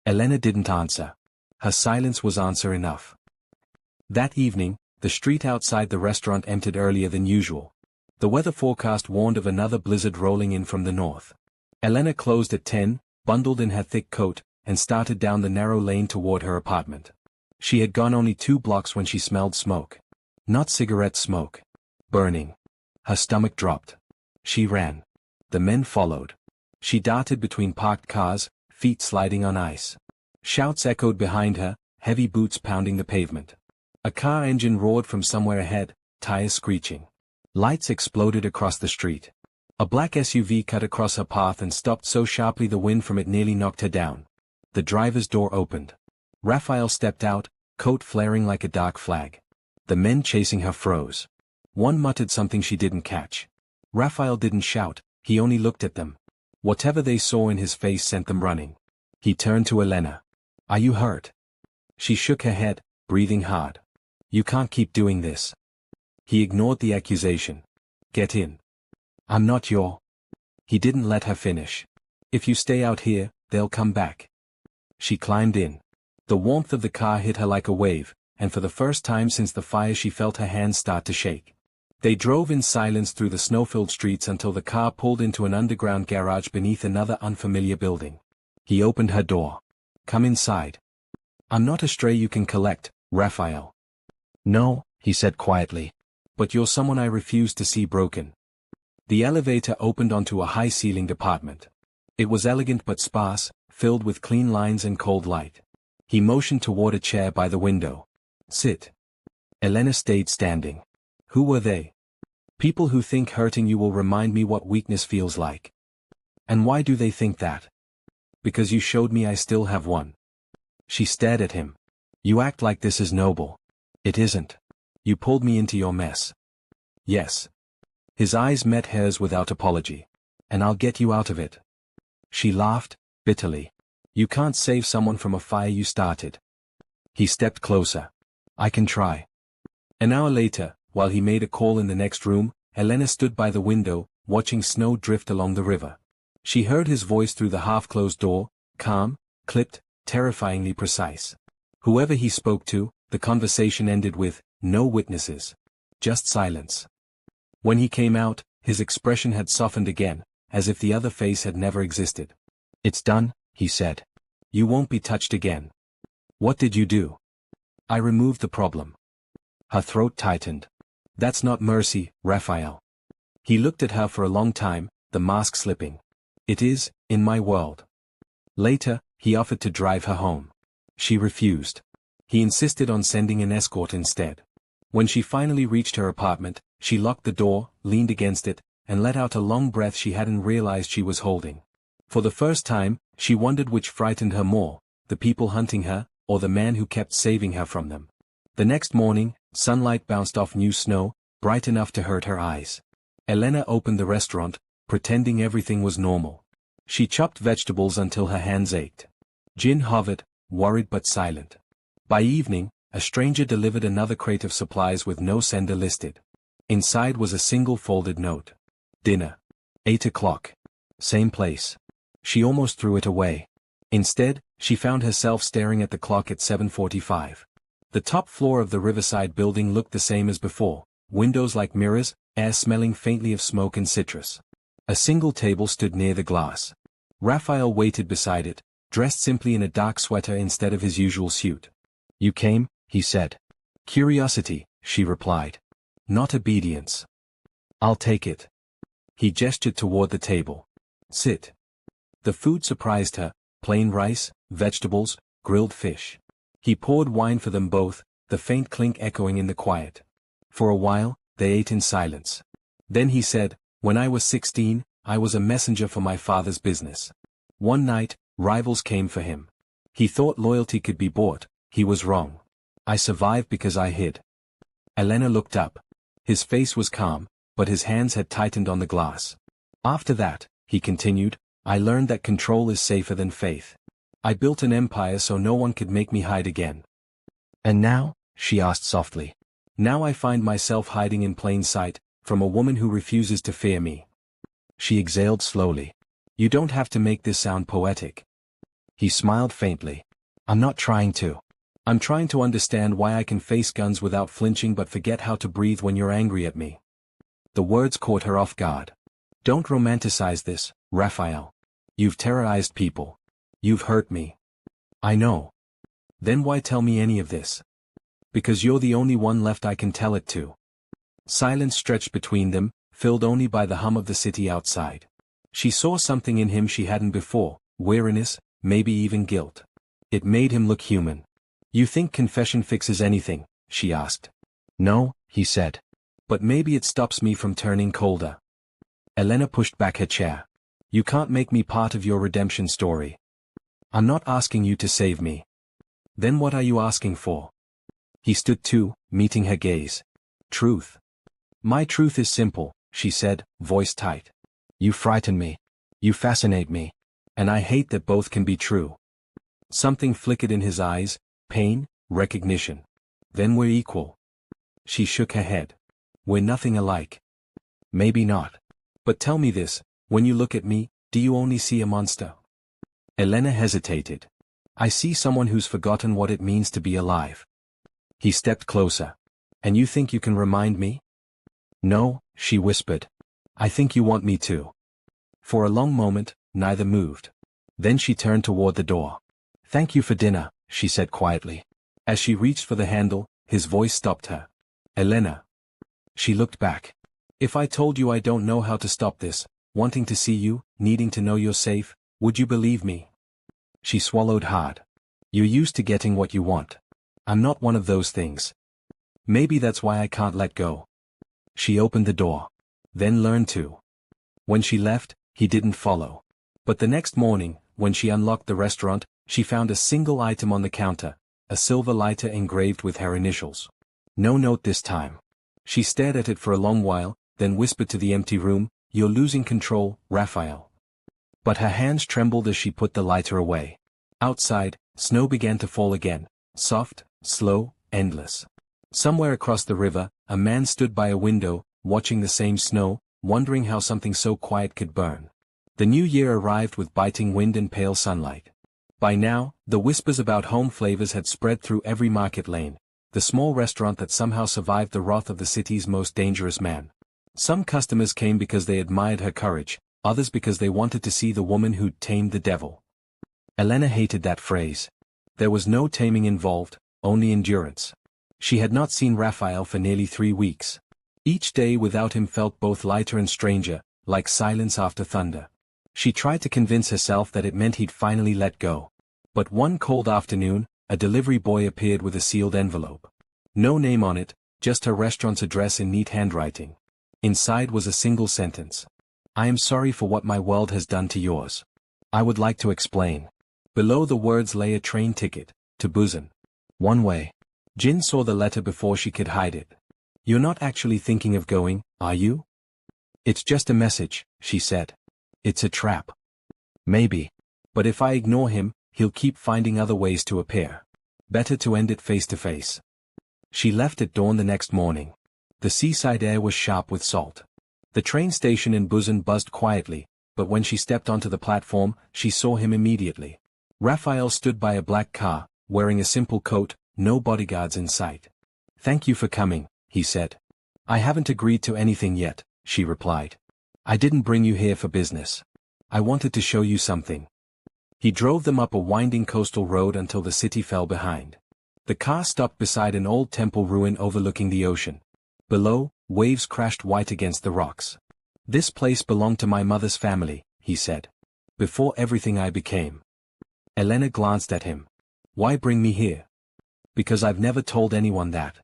Elena didn't answer. Her silence was answer enough. That evening, the street outside the restaurant emptied earlier than usual. The weather forecast warned of another blizzard rolling in from the north. Elena closed at 10, bundled in her thick coat, and started down the narrow lane toward her apartment. She had gone only 2 blocks when she smelled smoke. Not cigarette smoke. Burning. Her stomach dropped. She ran. The men followed. She darted between parked cars, feet sliding on ice. Shouts echoed behind her, heavy boots pounding the pavement. A car engine roared from somewhere ahead, tires screeching. Lights exploded across the street. A black SUV cut across her path and stopped so sharply the wind from it nearly knocked her down. The driver's door opened. Raphael stepped out, coat flaring like a dark flag. The men chasing her froze. One muttered something she didn't catch. Raphael didn't shout, he only looked at them. Whatever they saw in his face sent them running. He turned to Elena. Are you hurt? She shook her head, breathing hard. You can't keep doing this. He ignored the accusation. Get in. I'm not your... He didn't let her finish. If you stay out here, they'll come back. She climbed in. The warmth of the car hit her like a wave, and for the first time since the fire she felt her hands start to shake. They drove in silence through the snow-filled streets until the car pulled into an underground garage beneath another unfamiliar building. He opened her door. Come inside. I'm not a stray you can collect, Raphael. No, he said quietly. But you're someone I refuse to see broken. The elevator opened onto a high-ceilinged apartment. It was elegant but sparse, filled with clean lines and cold light. He motioned toward a chair by the window. Sit. Elena stayed standing. Who were they? People who think hurting you will remind me what weakness feels like. And why do they think that? Because you showed me I still have one. She stared at him. You act like this is noble. It isn't. You pulled me into your mess. Yes. His eyes met hers without apology. And I'll get you out of it. She laughed, bitterly. You can't save someone from a fire you started. He stepped closer. I can try. An hour later, while he made a call in the next room, Elena stood by the window, watching snow drift along the river. She heard his voice through the half-closed door, calm, clipped, terrifyingly precise. Whoever he spoke to, the conversation ended with, no witnesses. Just silence. When he came out, his expression had softened again, as if the other face had never existed. It's done, he said. You won't be touched again. What did you do? I removed the problem. Her throat tightened. That's not mercy, Raphael. He looked at her for a long time, the mask slipping. It is, in my world. Later, he offered to drive her home. She refused. He insisted on sending an escort instead. When she finally reached her apartment, she locked the door, leaned against it, and let out a long breath she hadn't realized she was holding. For the first time, she wondered which frightened her more, the people hunting her, or the man who kept saving her from them. The next morning, sunlight bounced off new snow, bright enough to hurt her eyes. Elena opened the restaurant, pretending everything was normal. She chopped vegetables until her hands ached. Jin hovered, worried but silent. By evening, a stranger delivered another crate of supplies with no sender listed. Inside was a single folded note. Dinner. 8 o'clock. Same place. She almost threw it away. Instead, she found herself staring at the clock at 7:45. The top floor of the riverside building looked the same as before, windows like mirrors, air smelling faintly of smoke and citrus. A single table stood near the glass. Raphael waited beside it, dressed simply in a dark sweater instead of his usual suit. You came, he said. Curiosity, she replied. Not obedience. I'll take it. He gestured toward the table. Sit. The food surprised her, plain rice, vegetables, grilled fish. He poured wine for them both, the faint clink echoing in the quiet. For a while, they ate in silence. Then he said, when I was 16, I was a messenger for my father's business. One night, rivals came for him. He thought loyalty could be bought, he was wrong. I survived because I hid. Elena looked up. His face was calm, but his hands had tightened on the glass. After that, he continued, I learned that control is safer than faith. I built an empire so no one could make me hide again. And now? She asked softly. Now I find myself hiding in plain sight, from a woman who refuses to fear me. She exhaled slowly. You don't have to make this sound poetic. He smiled faintly. I'm not trying to. I'm trying to understand why I can face guns without flinching but forget how to breathe when you're angry at me. The words caught her off guard. Don't romanticize this, Raphael. You've terrorized people. You've hurt me. I know. Then why tell me any of this? Because you're the only one left I can tell it to. Silence stretched between them, filled only by the hum of the city outside. She saw something in him she hadn't before, weariness, maybe even guilt. It made him look human. You think confession fixes anything? She asked. No, he said. But maybe it stops me from turning colder. Elena pushed back her chair. You can't make me part of your redemption story. I'm not asking you to save me. Then what are you asking for? He stood too, meeting her gaze. Truth. My truth is simple, she said, voice tight. You frighten me. You fascinate me. And I hate that both can be true. Something flickered in his eyes, pain, recognition. Then we're equal. She shook her head. We're nothing alike. Maybe not. But tell me this, when you look at me, do you only see a monster? Elena hesitated. I see someone who's forgotten what it means to be alive. He stepped closer. And you think you can remind me? No, she whispered. I think you want me to. For a long moment, neither moved. Then she turned toward the door. Thank you for dinner, she said quietly. As she reached for the handle, his voice stopped her. Elena. She looked back. If I told you I don't know how to stop this, wanting to see you, needing to know you're safe, would you believe me? She swallowed hard. You're used to getting what you want. I'm not one of those things. Maybe that's why I can't let go. She opened the door. Then learned to. When she left, he didn't follow. But the next morning, when she unlocked the restaurant, she found a single item on the counter, a silver lighter engraved with her initials. No note this time. She stared at it for a long while, then whispered to the empty room, You're losing control, Raphael. But her hands trembled as she put the lighter away. Outside, snow began to fall again, soft, slow, endless. Somewhere across the river, a man stood by a window, watching the same snow, wondering how something so quiet could burn. The new year arrived with biting wind and pale sunlight. By now, the whispers about home flavors had spread through every market lane, the small restaurant that somehow survived the wrath of the city's most dangerous man. Some customers came because they admired her courage, others because they wanted to see the woman who'd tamed the devil. Elena hated that phrase. There was no taming involved, only endurance. She had not seen Raphael for nearly 3 weeks. Each day without him felt both lighter and stranger, like silence after thunder. She tried to convince herself that it meant he'd finally let go. But one cold afternoon, a delivery boy appeared with a sealed envelope. No name on it, just her restaurant's address in neat handwriting. Inside was a single sentence. I am sorry for what my world has done to yours. I would like to explain. Below the words lay a train ticket, to Busan. One way. Jin saw the letter before she could hide it. You're not actually thinking of going, are you? It's just a message, she said. It's a trap. Maybe. But if I ignore him, he'll keep finding other ways to appear. Better to end it face to face. She left at dawn the next morning. The seaside air was sharp with salt. The train station in Busan buzzed quietly, but when she stepped onto the platform, she saw him immediately. Raphael stood by a black car, wearing a simple coat, no bodyguards in sight. Thank you for coming, he said. I haven't agreed to anything yet, she replied. I didn't bring you here for business. I wanted to show you something. He drove them up a winding coastal road until the city fell behind. The car stopped beside an old temple ruin overlooking the ocean. Below, waves crashed white against the rocks. This place belonged to my mother's family, he said. Before everything I became. Elena glanced at him. Why bring me here? Because I've never told anyone that.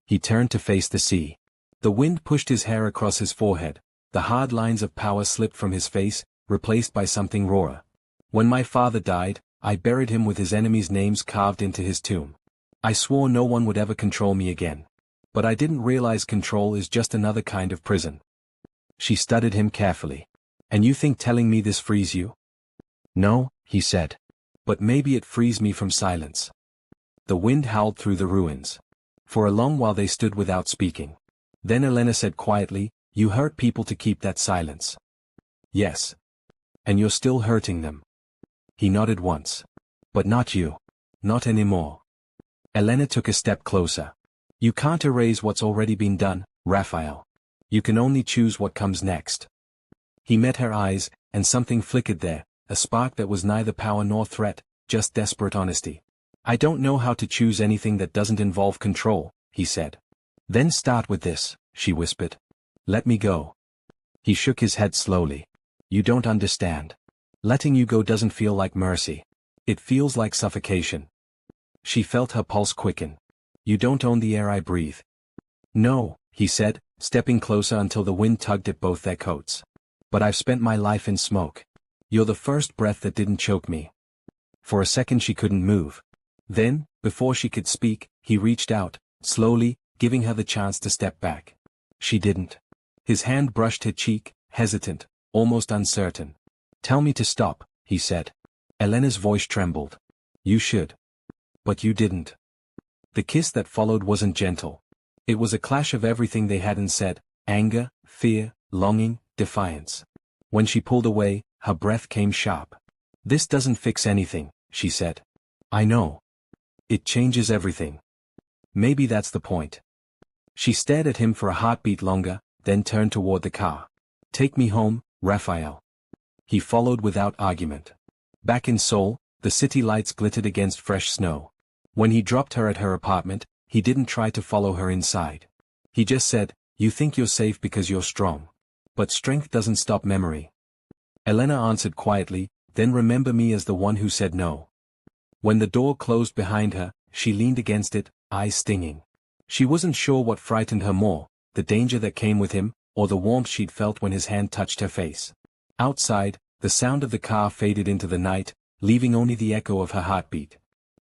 He turned to face the sea. The wind pushed his hair across his forehead. The hard lines of power slipped from his face, replaced by something rawer. When my father died, I buried him with his enemies' names carved into his tomb. I swore no one would ever control me again. But I didn't realize control is just another kind of prison. She studied him carefully. And you think telling me this frees you? No, he said. But maybe it frees me from silence. The wind howled through the ruins. For a long while they stood without speaking. Then Elena said quietly, You hurt people to keep that silence. Yes. And you're still hurting them. He nodded once. But not you. Not anymore. Elena took a step closer. You can't erase what's already been done, Raphael. You can only choose what comes next. He met her eyes, and something flickered there, a spark that was neither power nor threat, just desperate honesty. I don't know how to choose anything that doesn't involve control, he said. Then start with this, she whispered. Let me go. He shook his head slowly. You don't understand. Letting you go doesn't feel like mercy. It feels like suffocation. She felt her pulse quicken. You don't own the air I breathe. No, he said, stepping closer until the wind tugged at both their coats. But I've spent my life in smoke. You're the first breath that didn't choke me. For a second she couldn't move. Then, before she could speak, He reached out, slowly, giving her the chance to step back. She didn't. His hand brushed her cheek, hesitant, almost uncertain. "Tell me to stop," he said. Elena's voice trembled. "You should. But you didn't." The kiss that followed wasn't gentle. It was a clash of everything they hadn't said: anger, fear, longing, defiance. When she pulled away, her breath came sharp. "This doesn't fix anything," she said. "I know. It changes everything. Maybe that's the point." She stared at him for a heartbeat longer, then turned toward the car. "Take me home, Raphael." He followed without argument. Back in Seoul, the city lights glittered against fresh snow. When he dropped her at her apartment, he didn't try to follow her inside. He just said, "You think you're safe because you're strong. But strength doesn't stop memory." Elena answered quietly, "Then remember me as the one who said no." When the door closed behind her, she leaned against it, eyes stinging. She wasn't sure what frightened her more, the danger that came with him, or the warmth she'd felt when his hand touched her face. Outside, the sound of the car faded into the night, leaving only the echo of her heartbeat.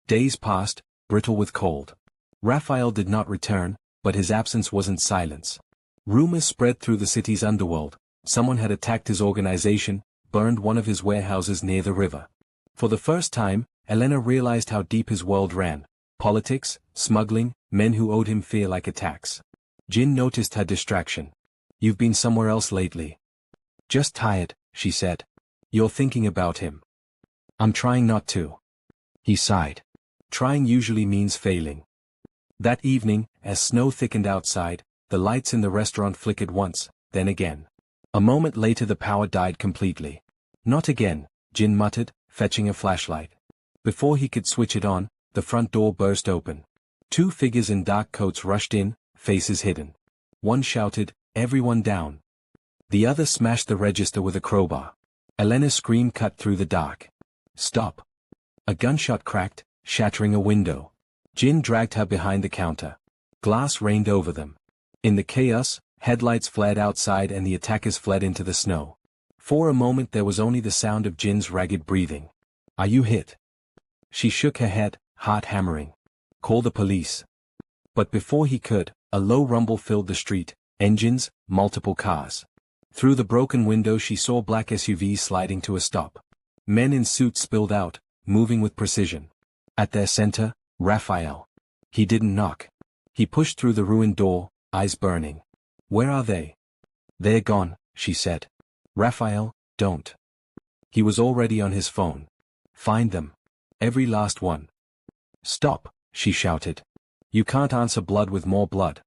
Days passed, brittle with cold. Raphael did not return, but his absence wasn't silence. Rumors spread through the city's underworld. Someone had attacked his organization, burned one of his warehouses near the river. For the first time, Elena realized how deep his world ran: politics, smuggling, men who owed him fear like attacks. Jin noticed her distraction. "You've been somewhere else lately." "Just tired," she said. "You're thinking about him." "I'm trying not to." He sighed. Trying usually means failing. That evening, as snow thickened outside, the lights in the restaurant flickered once, then again. A moment later the power died completely. "Not again," Jin muttered, fetching a flashlight. Before he could switch it on, the front door burst open. Two figures in dark coats rushed in, faces hidden. One shouted, "Everyone down." The other smashed the register with a crowbar. Elena's scream cut through the dark. "Stop." A gunshot cracked, shattering a window. Jin dragged her behind the counter. Glass rained over them. In the chaos, headlights flared outside and the attackers fled into the snow. For a moment there was only the sound of Jin's ragged breathing. "Are you hit?" She shook her head, heart hammering. "Call the police." But before he could, a low rumble filled the street: engines, multiple cars. Through the broken window she saw black SUVs sliding to a stop. Men in suits spilled out, moving with precision. At their center, Raphael. He didn't knock. He pushed through the ruined door, eyes burning. "Where are they?" "They're gone," she said. "Raphael, don't." He was already on his phone. "Find them. Every last one." "Stop," she shouted. "You can't answer blood with more blood."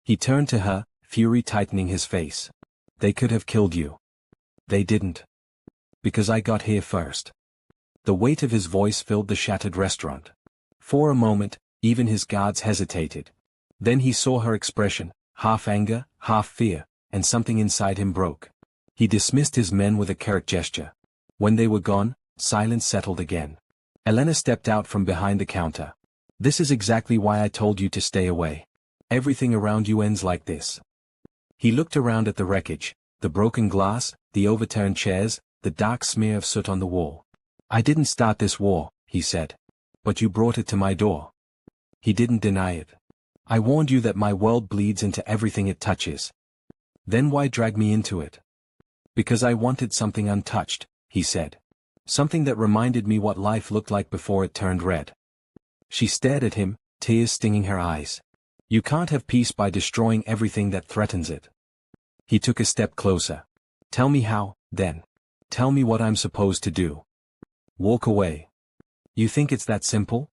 He turned to her, fury tightening his face. "They could have killed you." "They didn't. Because I got here first." The weight of his voice filled the shattered restaurant. For a moment, even his guards hesitated. Then he saw her expression, half anger, half fear, and something inside him broke. He dismissed his men with a curt gesture. When they were gone, silence settled again. Elena stepped out from behind the counter. "This is exactly why I told you to stay away. Everything around you ends like this." He looked around at the wreckage, the broken glass, the overturned chairs, the dark smear of soot on the wall. "I didn't start this war," he said. "But you brought it to my door." He didn't deny it. "I warned you that my world bleeds into everything it touches." "Then why drag me into it?" "Because I wanted something untouched," he said. "Something that reminded me what life looked like before it turned red." She stared at him, tears stinging her eyes. "You can't have peace by destroying everything that threatens it." He took a step closer. "Tell me how, then. Tell me what I'm supposed to do." "Walk away." "You think it's that simple?"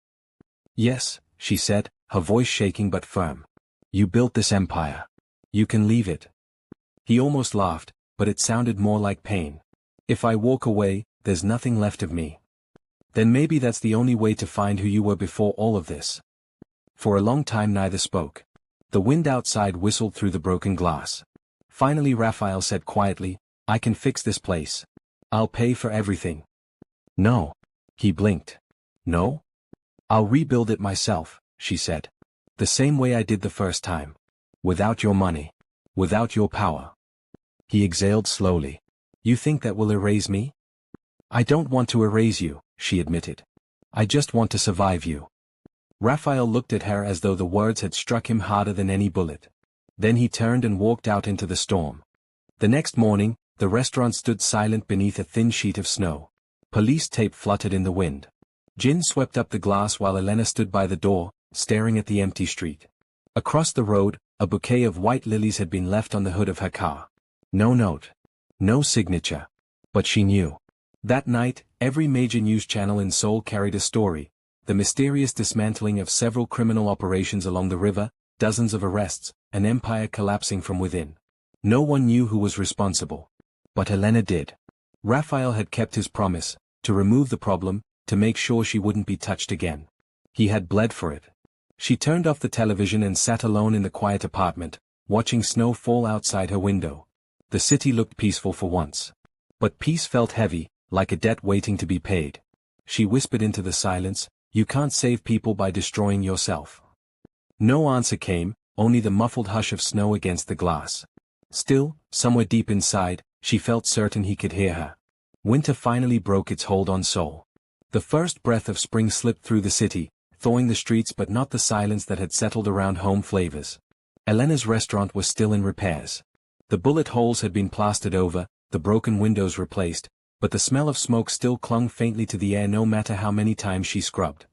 "Yes," she said, her voice shaking but firm. "You built this empire. You can leave it." He almost laughed, but it sounded more like pain. "If I walk away, there's nothing left of me." "Then maybe that's the only way to find who you were before all of this." For a long time neither spoke. The wind outside whistled through the broken glass. Finally Raphael said quietly, "I can fix this place. I'll pay for everything." "No." He blinked. "No? I'll rebuild it myself," she said. "The same way I did the first time. Without your money. Without your power." He exhaled slowly. "You think that will erase me?" "I don't want to erase you," she admitted. "I just want to survive you." Raphael looked at her as though the words had struck him harder than any bullet. Then he turned and walked out into the storm. The next morning, the restaurant stood silent beneath a thin sheet of snow. Police tape fluttered in the wind. Gin swept up the glass while Elena stood by the door, staring at the empty street. Across the road, a bouquet of white lilies had been left on the hood of her car. No note. No signature. But she knew. That night, every major news channel in Seoul carried a story: the mysterious dismantling of several criminal operations along the river, dozens of arrests, an empire collapsing from within. No one knew who was responsible. But Elena did. Raphael had kept his promise, to remove the problem, to make sure she wouldn't be touched again. He had bled for it. She turned off the television and sat alone in the quiet apartment, watching snow fall outside her window. The city looked peaceful for once. But peace felt heavy, like a debt waiting to be paid. She whispered into the silence, "You can't save people by destroying yourself." No answer came, only the muffled hush of snow against the glass. Still, somewhere deep inside, she felt certain he could hear her. Winter finally broke its hold on Seoul. The first breath of spring slipped through the city, thawing the streets but not the silence that had settled around Home Flavors. Elena's restaurant was still in repairs. The bullet holes had been plastered over, the broken windows replaced, but the smell of smoke still clung faintly to the air no matter how many times she scrubbed.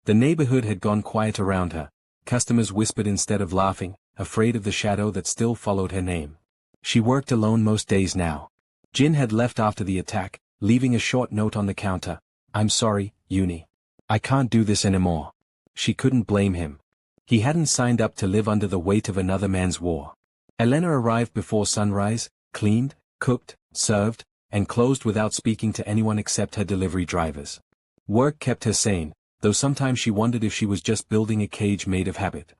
The neighborhood had gone quiet around her. Customers whispered instead of laughing, afraid of the shadow that still followed her name. She worked alone most days now. Jin had left after the attack, leaving a short note on the counter: "I'm sorry, Uni. I can't do this anymore." She couldn't blame him. He hadn't signed up to live under the weight of another man's war. Elena arrived before sunrise, cleaned, cooked, served, and closed without speaking to anyone except her delivery drivers. Work kept her sane, though sometimes she wondered if she was just building a cage made of habit.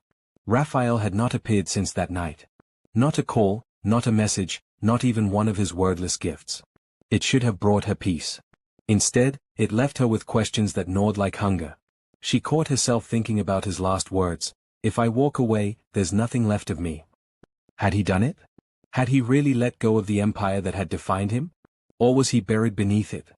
Raphael had not appeared since that night. Not a call, not a message, not even one of his wordless gifts. It should have brought her peace. Instead, it left her with questions that gnawed like hunger. She caught herself thinking about his last words: "If I walk away, there's nothing left of me." Had he done it? Had he really let go of the empire that had defined him? Or was he buried beneath it?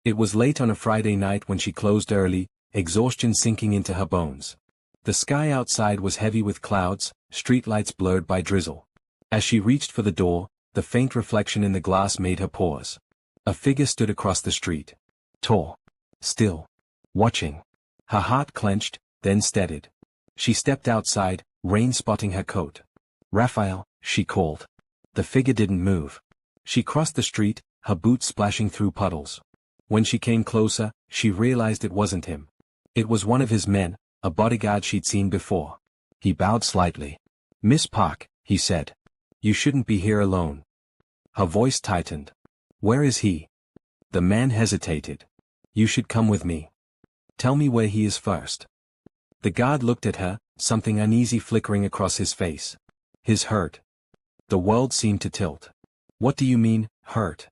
It was late on a Friday night when she closed early, exhaustion sinking into her bones. The sky outside was heavy with clouds, streetlights blurred by drizzle. As she reached for the door, the faint reflection in the glass made her pause. A figure stood across the street. Tall. Still. Watching. Her heart clenched, then steadied. She stepped outside, rain spotting her coat. "Raphael," she called. The figure didn't move. She crossed the street, her boots splashing through puddles. When she came closer, she realized it wasn't him. It was one of his men, a bodyguard she'd seen before. He bowed slightly. "Miss Park," he said. "You shouldn't be here alone." Her voice tightened. "Where is he?" The man hesitated. "You should come with me." "Tell me where he is first." The guard looked at her, something uneasy flickering across his face. "He's hurt." The world seemed to tilt. "What do you mean, hurt?"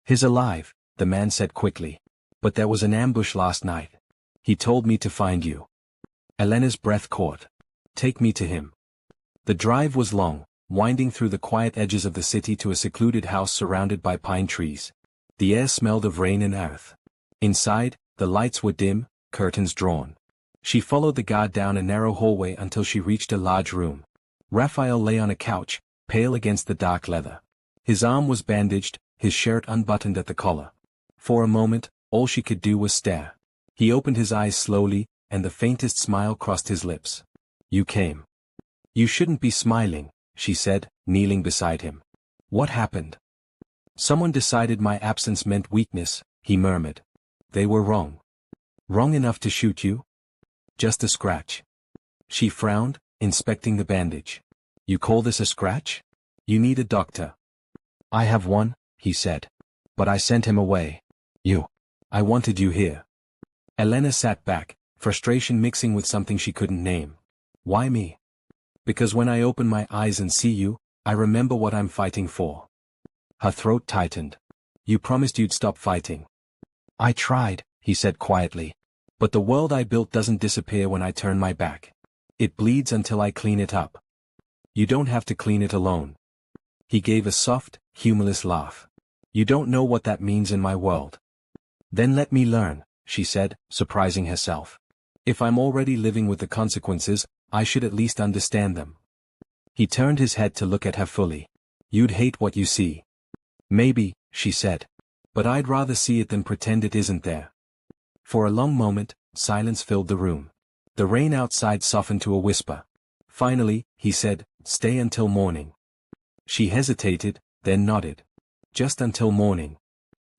"He's alive," the man said quickly. "But there was an ambush last night. He told me to find you." Elena's breath caught. "Take me to him." The drive was long, winding through the quiet edges of the city to a secluded house surrounded by pine trees. The air smelled of rain and earth. Inside, the lights were dim, curtains drawn. She followed the guard down a narrow hallway until she reached a large room. Raphael lay on a couch, pale against the dark leather. His arm was bandaged, his shirt unbuttoned at the collar. For a moment, all she could do was stare. He opened his eyes slowly, and the faintest smile crossed his lips. "You came." "You shouldn't be smiling," she said, kneeling beside him. "What happened?" "Someone decided my absence meant weakness," he murmured. "They were wrong." "Wrong enough to shoot you?" "Just a scratch." She frowned, inspecting the bandage. "You call this a scratch? You need a doctor." "I have one," he said. "But I sent him away. I wanted you here." Elena sat back, frustration mixing with something she couldn't name. "Why me?" "Because when I open my eyes and see you, I remember what I'm fighting for." Her throat tightened. "You promised you'd stop fighting." "I tried," he said quietly. "But the world I built doesn't disappear when I turn my back. It bleeds until I clean it up." "You don't have to clean it alone." He gave a soft, humorless laugh. "You don't know what that means in my world." "Then let me learn," she said, surprising herself. If I'm already living with the consequences, I should at least understand them. He turned his head to look at her fully. You'd hate what you see. Maybe, she said. But I'd rather see it than pretend it isn't there. For a long moment, silence filled the room. The rain outside softened to a whisper. Finally, he said, stay until morning. She hesitated, then nodded. Just until morning.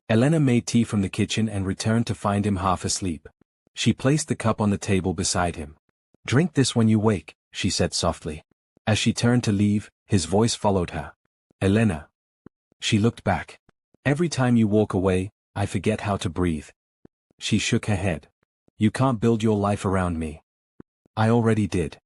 Elena made tea from the kitchen and returned to find him half asleep. She placed the cup on the table beside him. Drink this when you wake, she said softly. As she turned to leave, his voice followed her. Elena. She looked back. Every time you walk away, I forget how to breathe. She shook her head. You can't build your life around me. I already did.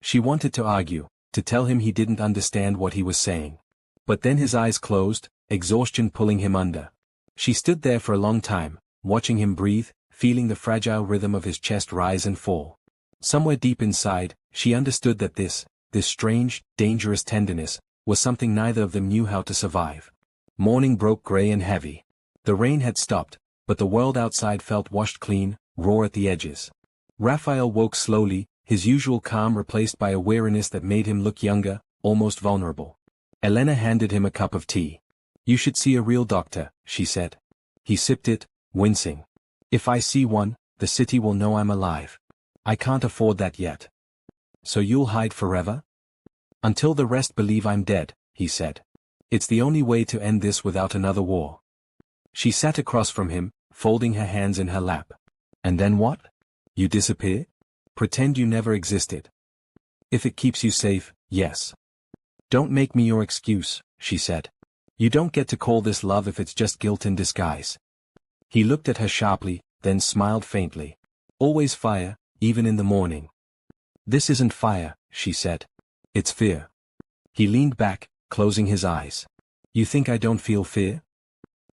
She wanted to argue, to tell him he didn't understand what he was saying. But then his eyes closed, exhaustion pulling him under. She stood there for a long time, watching him breathe, feeling the fragile rhythm of his chest rise and fall. Somewhere deep inside, she understood that this strange, dangerous tenderness, was something neither of them knew how to survive. Morning broke gray and heavy. The rain had stopped, but the world outside felt washed clean, raw at the edges. Raphael woke slowly, his usual calm replaced by a weariness that made him look younger, almost vulnerable. Elena handed him a cup of tea. You should see a real doctor, she said. He sipped it, wincing. If I see one, the city will know I'm alive. I can't afford that yet. So you'll hide forever? Until the rest believe I'm dead, he said. It's the only way to end this without another war. She sat across from him, folding her hands in her lap. And then what? You disappear? Pretend you never existed. If it keeps you safe, yes. Don't make me your excuse, she said. You don't get to call this love if it's just guilt in disguise. He looked at her sharply, then smiled faintly. Always fire, even in the morning. This isn't fire, she said. It's fear. He leaned back, closing his eyes. You think I don't feel fear?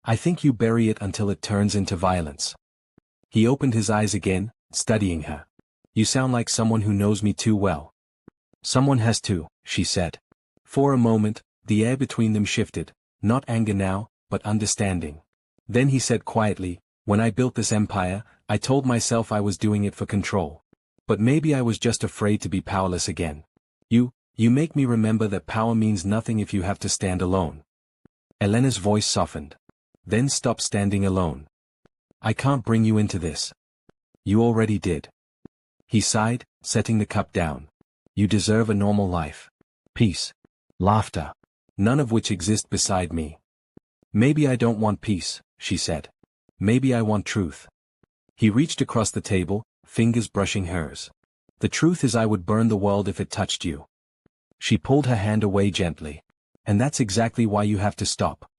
I think you bury it until it turns into violence. He opened his eyes again, studying her. You sound like someone who knows me too well. Someone has to, she said. For a moment, the air between them shifted, not anger now, but understanding. Then he said quietly, when I built this empire, I told myself I was doing it for control. But maybe I was just afraid to be powerless again. You make me remember that power means nothing if you have to stand alone. Elena's voice softened. Then stop standing alone. I can't bring you into this. You already did. He sighed, setting the cup down. You deserve a normal life. Peace. Laughter. None of which exist beside me. Maybe I don't want peace, she said. Maybe I want truth. He reached across the table, fingers brushing hers. The truth is I would burn the world if it touched you. She pulled her hand away gently. And that's exactly why you have to stop.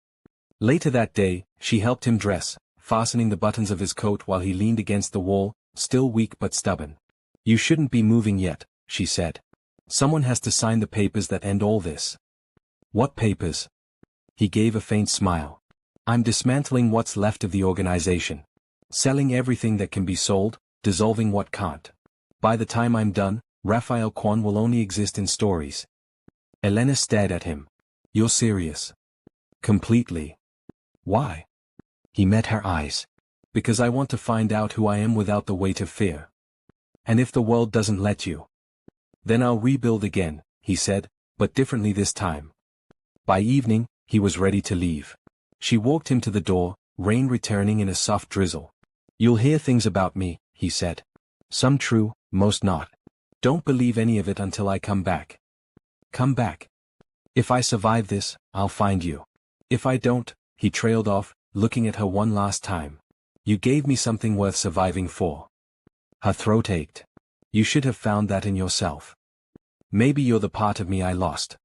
Later that day, she helped him dress, fastening the buttons of his coat while he leaned against the wall, still weak but stubborn. You shouldn't be moving yet, she said. Someone has to sign the papers that end all this. What papers? He gave a faint smile. I'm dismantling what's left of the organization. Selling everything that can be sold, dissolving what can't. By the time I'm done, Raphael Kwan will only exist in stories. Elena stared at him. You're serious? Completely. Why? He met her eyes. Because I want to find out who I am without the weight of fear. And if the world doesn't let you, then I'll rebuild again, he said, but differently this time. By evening, he was ready to leave. She walked him to the door, rain returning in a soft drizzle. You'll hear things about me, he said. Some true, most not. Don't believe any of it until I come back. Come back. If I survive this, I'll find you. If I don't, he trailed off, looking at her one last time. You gave me something worth surviving for. Her throat ached. You should have found that in yourself. Maybe you're the part of me I lost.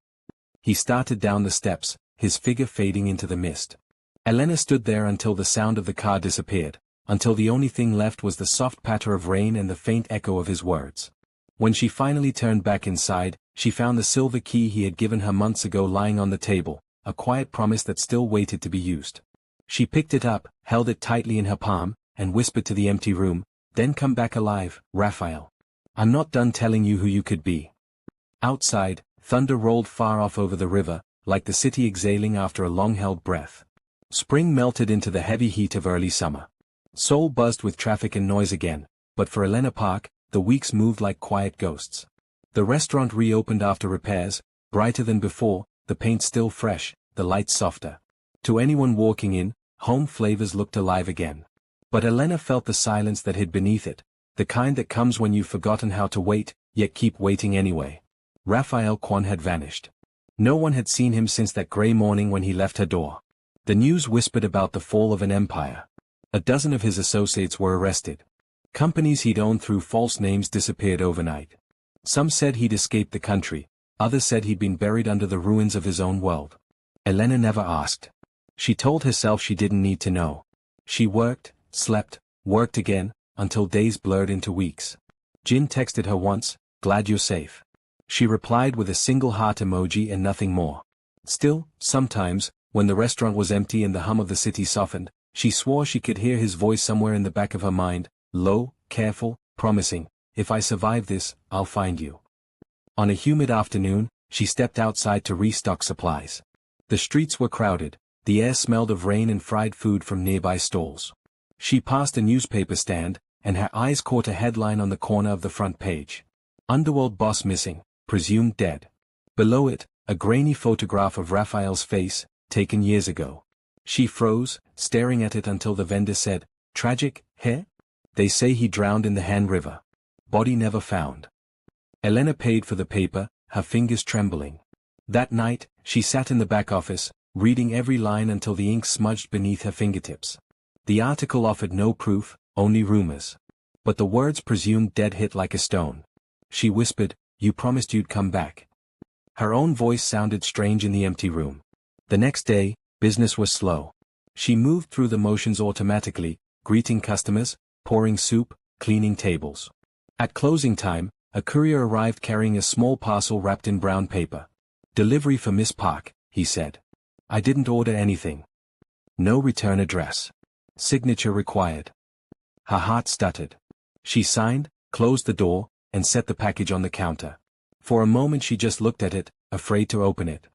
He started down the steps, his figure fading into the mist. Elena stood there until the sound of the car disappeared, until the only thing left was the soft patter of rain and the faint echo of his words. When she finally turned back inside, she found the silver key he had given her months ago lying on the table, a quiet promise that still waited to be used. She picked it up, held it tightly in her palm, and whispered to the empty room, then come back alive, Raphael. I'm not done telling you who you could be. Outside, thunder rolled far off over the river, like the city exhaling after a long-held breath. Spring melted into the heavy heat of early summer. Seoul buzzed with traffic and noise again, But for Elena Park, the weeks moved like quiet ghosts. The restaurant reopened after repairs, brighter than before, the paint still fresh, the lights softer. To anyone walking in, home flavors looked alive again. But Elena felt the silence that hid beneath it, the kind that comes when you've forgotten how to wait, yet keep waiting anyway. Raphael Kwan had vanished. No one had seen him since that gray morning when he left her door. The news whispered about the fall of an empire. A dozen of his associates were arrested. Companies he'd owned through false names disappeared overnight. Some said he'd escaped the country, others said he'd been buried under the ruins of his own world. Elena never asked. She told herself she didn't need to know. She worked, slept, worked again, until days blurred into weeks. Jin texted her once, "Glad you're safe." She replied with a single heart emoji and nothing more. Still, sometimes, when the restaurant was empty and the hum of the city softened, she swore she could hear his voice somewhere in the back of her mind, low, careful, promising, "If I survive this, I'll find you." On a humid afternoon, she stepped outside to restock supplies. The streets were crowded, the air smelled of rain and fried food from nearby stalls. She passed a newspaper stand, and her eyes caught a headline on the corner of the front page. "Underworld boss missing, presumed dead." Below it, a grainy photograph of Raphael's face, taken years ago. She froze, staring at it until the vendor said, "Tragic, eh? They say he drowned in the Han River. Body never found." Elena paid for the paper, her fingers trembling. That night, she sat in the back office, reading every line until the ink smudged beneath her fingertips. The article offered no proof, only rumors. But the words "presumed dead" hit like a stone. She whispered, "You promised you'd come back." Her own voice sounded strange in the empty room. The next day, business was slow. She moved through the motions automatically, greeting customers, pouring soup, cleaning tables. At closing time, a courier arrived carrying a small parcel wrapped in brown paper. "Delivery for Miss Park," he said. "I didn't order anything. No return address. Signature required." Her heart stuttered. She signed, closed the door, and set the package on the counter. For a moment she just looked at it, afraid to open it.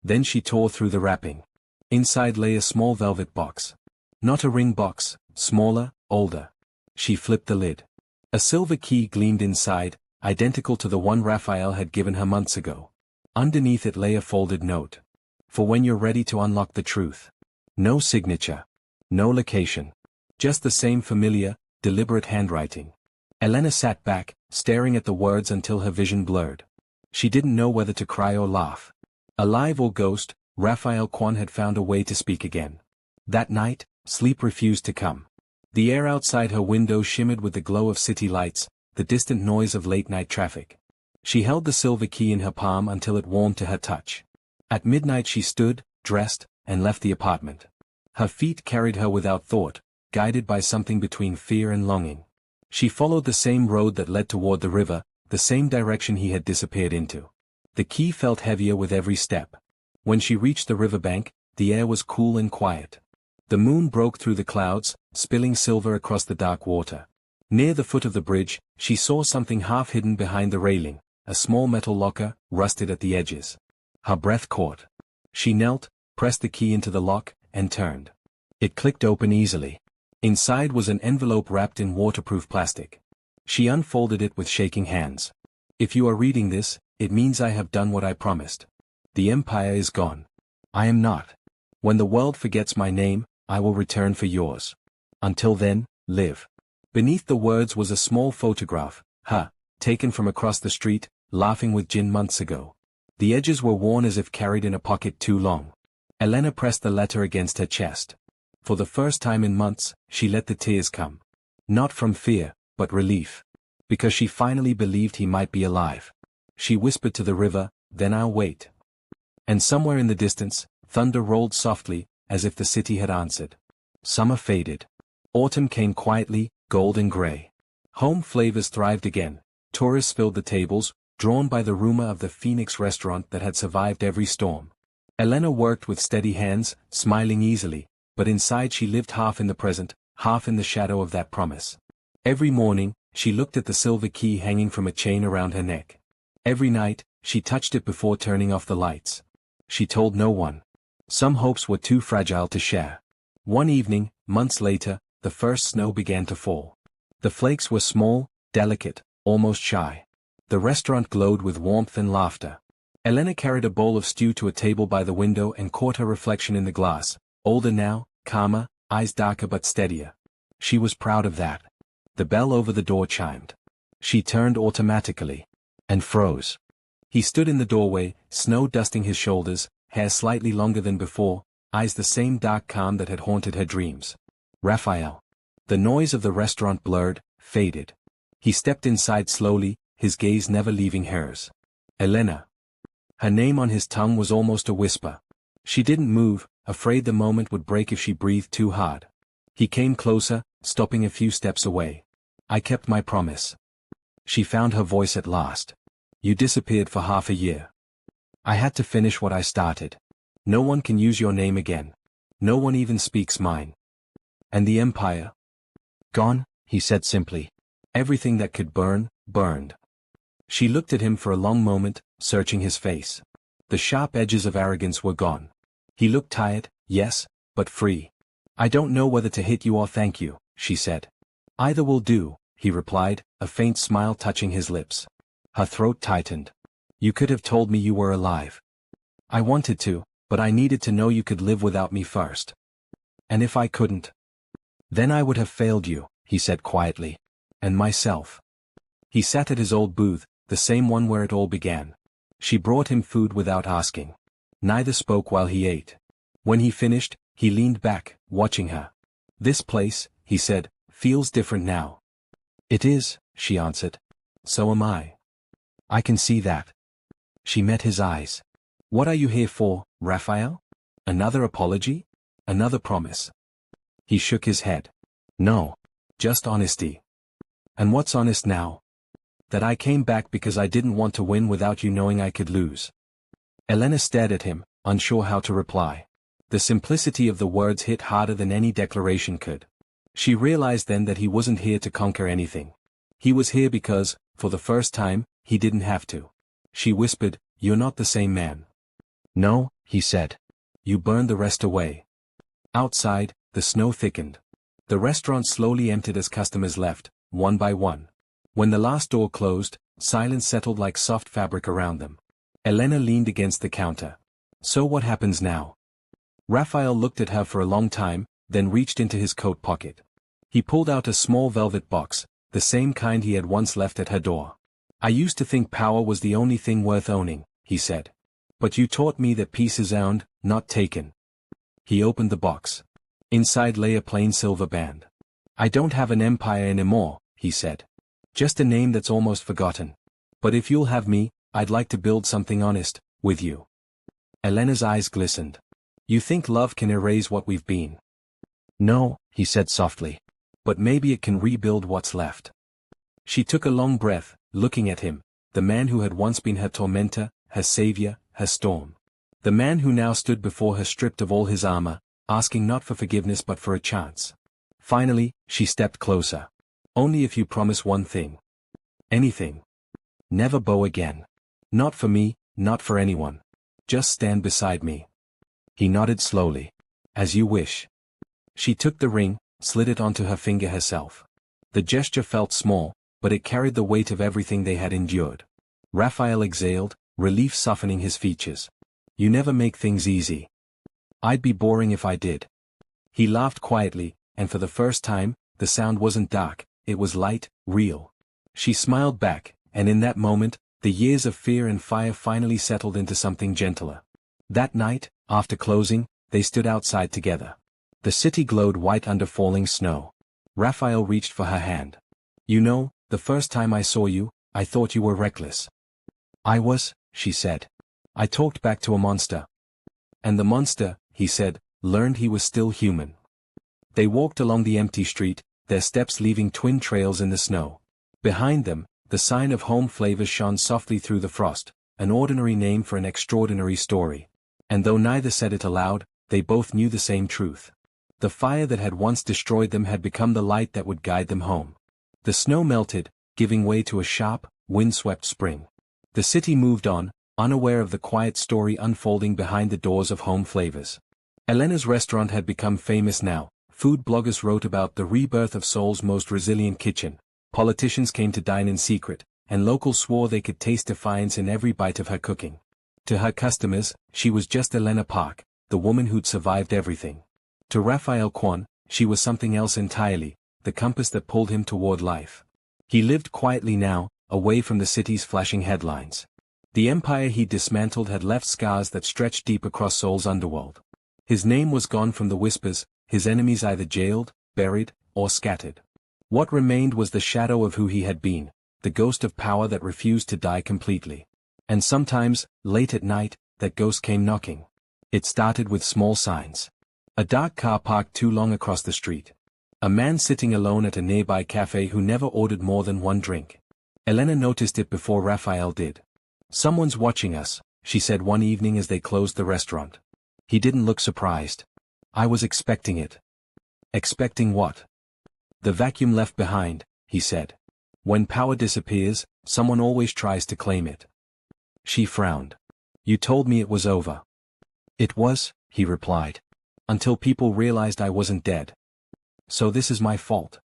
Then she tore through the wrapping. Inside lay a small velvet box. Not a ring box, smaller, older. She flipped the lid. A silver key gleamed inside, identical to the one Raphael had given her months ago. Underneath it lay a folded note. "For when you're ready to unlock the truth." No signature. No location. Just the same familiar, deliberate handwriting. Elena sat back, staring at the words until her vision blurred. She didn't know whether to cry or laugh. Alive or ghost, Raphael Kwan had found a way to speak again. That night, sleep refused to come. The air outside her window shimmered with the glow of city lights, the distant noise of late-night traffic. She held the silver key in her palm until it warmed to her touch. At midnight she stood, dressed, and left the apartment. Her feet carried her without thought, guided by something between fear and longing. She followed the same road that led toward the river, the same direction he had disappeared into. The key felt heavier with every step. When she reached the riverbank, the air was cool and quiet. The moon broke through the clouds, spilling silver across the dark water. Near the foot of the bridge, she saw something half hidden behind the railing, a small metal locker, rusted at the edges. Her breath caught. She knelt, pressed the key into the lock, and turned. It clicked open easily. Inside was an envelope wrapped in waterproof plastic. She unfolded it with shaking hands. "If you are reading this, it means I have done what I promised. The empire is gone. I am not. When the world forgets my name, I will return for yours. Until then, live." Beneath the words was a small photograph, taken from across the street, laughing with Jin months ago. The edges were worn as if carried in a pocket too long. Elena pressed the letter against her chest. For the first time in months, she let the tears come. Not from fear, but relief. Because she finally believed he might be alive. She whispered to the river, "Then I'll wait." And somewhere in the distance, thunder rolled softly, as if the city had answered. Summer faded. Autumn came quietly, gold and gray. Home flavors thrived again. Tourists filled the tables, drawn by the rumor of the Phoenix restaurant that had survived every storm. Elena worked with steady hands, smiling easily, but inside she lived half in the present, half in the shadow of that promise. Every morning, she looked at the silver key hanging from a chain around her neck. Every night, she touched it before turning off the lights. She told no one. Some hopes were too fragile to share. One evening, months later, the first snow began to fall. The flakes were small, delicate, almost shy. The restaurant glowed with warmth and laughter. Elena carried a bowl of stew to a table by the window and caught her reflection in the glass, older now, calmer, eyes darker but steadier. She was proud of that. The bell over the door chimed. She turned automatically. And froze. He stood in the doorway, snow dusting his shoulders, hair slightly longer than before, eyes the same dark calm that had haunted her dreams. Raphael. The noise of the restaurant blurred, faded. He stepped inside slowly, his gaze never leaving hers. Elena. Her name on his tongue was almost a whisper. She didn't move, afraid the moment would break if she breathed too hard. He came closer, stopping a few steps away. I kept my promise. She found her voice at last. You disappeared for half a year. I had to finish what I started. No one can use your name again. No one even speaks mine. And the empire? Gone, he said simply. Everything that could burn, burned. She looked at him for a long moment, searching his face. The sharp edges of arrogance were gone. He looked tired, yes, but free. I don't know whether to hit you or thank you, she said. Either will do, he replied, a faint smile touching his lips. Her throat tightened. You could have told me you were alive. I wanted to, but I needed to know you could live without me first. And if I couldn't? Then I would have failed you, he said quietly. And myself. He sat at his old booth, the same one where it all began. She brought him food without asking. Neither spoke while he ate. When he finished, he leaned back, watching her. This place, he said, feels different now. It is, she answered. So am I. I can see that. She met his eyes. What are you here for, Raphael? Another apology? Another promise? He shook his head. No. Just honesty. And what's honest now? That I came back because I didn't want to win without you knowing I could lose. Elena stared at him, unsure how to reply. The simplicity of the words hit harder than any declaration could. She realized then that he wasn't here to conquer anything. He was here because, for the first time, he didn't have to. She whispered, You're not the same man. No, he said. You burned the rest away. Outside, the snow thickened. The restaurant slowly emptied as customers left, one by one. When the last door closed, silence settled like soft fabric around them. Elena leaned against the counter. So what happens now? Raphael looked at her for a long time, then reached into his coat pocket. He pulled out a small velvet box, the same kind he had once left at her door. I used to think power was the only thing worth owning, he said. But you taught me that peace is owned, not taken. He opened the box. Inside lay a plain silver band. I don't have an empire anymore, he said. Just a name that's almost forgotten. But if you'll have me, I'd like to build something honest, with you. Elena's eyes glistened. You think love can erase what we've been? No, he said softly. But maybe it can rebuild what's left. She took a long breath, looking at him, the man who had once been her tormentor, her savior, her storm. The man who now stood before her stripped of all his armor, asking not for forgiveness but for a chance. Finally, she stepped closer. Only if you promise one thing. Anything. Never bow again. Not for me, not for anyone. Just stand beside me. He nodded slowly. As you wish. She took the ring, slid it onto her finger herself. The gesture felt small, but it carried the weight of everything they had endured. Raphael exhaled, relief softening his features. You never make things easy. I'd be boring if I did. He laughed quietly, and for the first time, the sound wasn't dark, it was light, real. She smiled back, and in that moment, the years of fear and fire finally settled into something gentler. That night, after closing, they stood outside together. The city glowed white under falling snow. Raphael reached for her hand. You know, the first time I saw you, I thought you were reckless. I was, she said. I talked back to a monster. And the monster, he said, learned he was still human. They walked along the empty street, their steps leaving twin trails in the snow. Behind them, the sign of Home Flavors shone softly through the frost, an ordinary name for an extraordinary story. And though neither said it aloud, they both knew the same truth. The fire that had once destroyed them had become the light that would guide them home. The snow melted, giving way to a sharp, wind-swept spring. The city moved on, unaware of the quiet story unfolding behind the doors of Home Flavors. Elena's restaurant had become famous now, Food bloggers wrote about the rebirth of Seoul's most resilient kitchen, politicians came to dine in secret, and locals swore they could taste defiance in every bite of her cooking. To her customers, she was just Elena Park, the woman who'd survived everything. To Raphael Kwon, she was something else entirely, the compass that pulled him toward life. He lived quietly now, away from the city's flashing headlines. The empire he dismantled had left scars that stretched deep across Seoul's underworld. His name was gone from the whispers, his enemies either jailed, buried, or scattered. What remained was the shadow of who he had been, the ghost of power that refused to die completely. And sometimes, late at night, that ghost came knocking. It started with small signs. A dark car parked too long across the street. A man sitting alone at a nearby cafe who never ordered more than one drink. Elena noticed it before Raphael did. "Someone's watching us," she said one evening as they closed the restaurant. He didn't look surprised. "I was expecting it." "Expecting what?" "The vacuum left behind," he said. "When power disappears, someone always tries to claim it." She frowned. "You told me it was over." "It was," he replied. "Until people realized I wasn't dead. So this is my fault."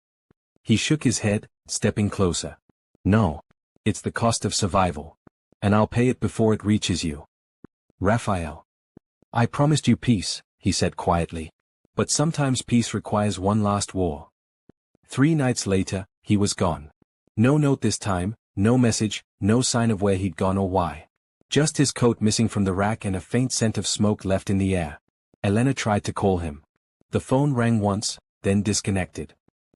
He shook his head, stepping closer. "No. It's the cost of survival. And I'll pay it before it reaches you." "Raphael. I promised you peace," he said quietly. "But sometimes peace requires one last war." 3 nights later, he was gone. No note this time, no message, no sign of where he'd gone or why. Just his coat missing from the rack and a faint scent of smoke left in the air. Elena tried to call him. The phone rang once, then disconnected.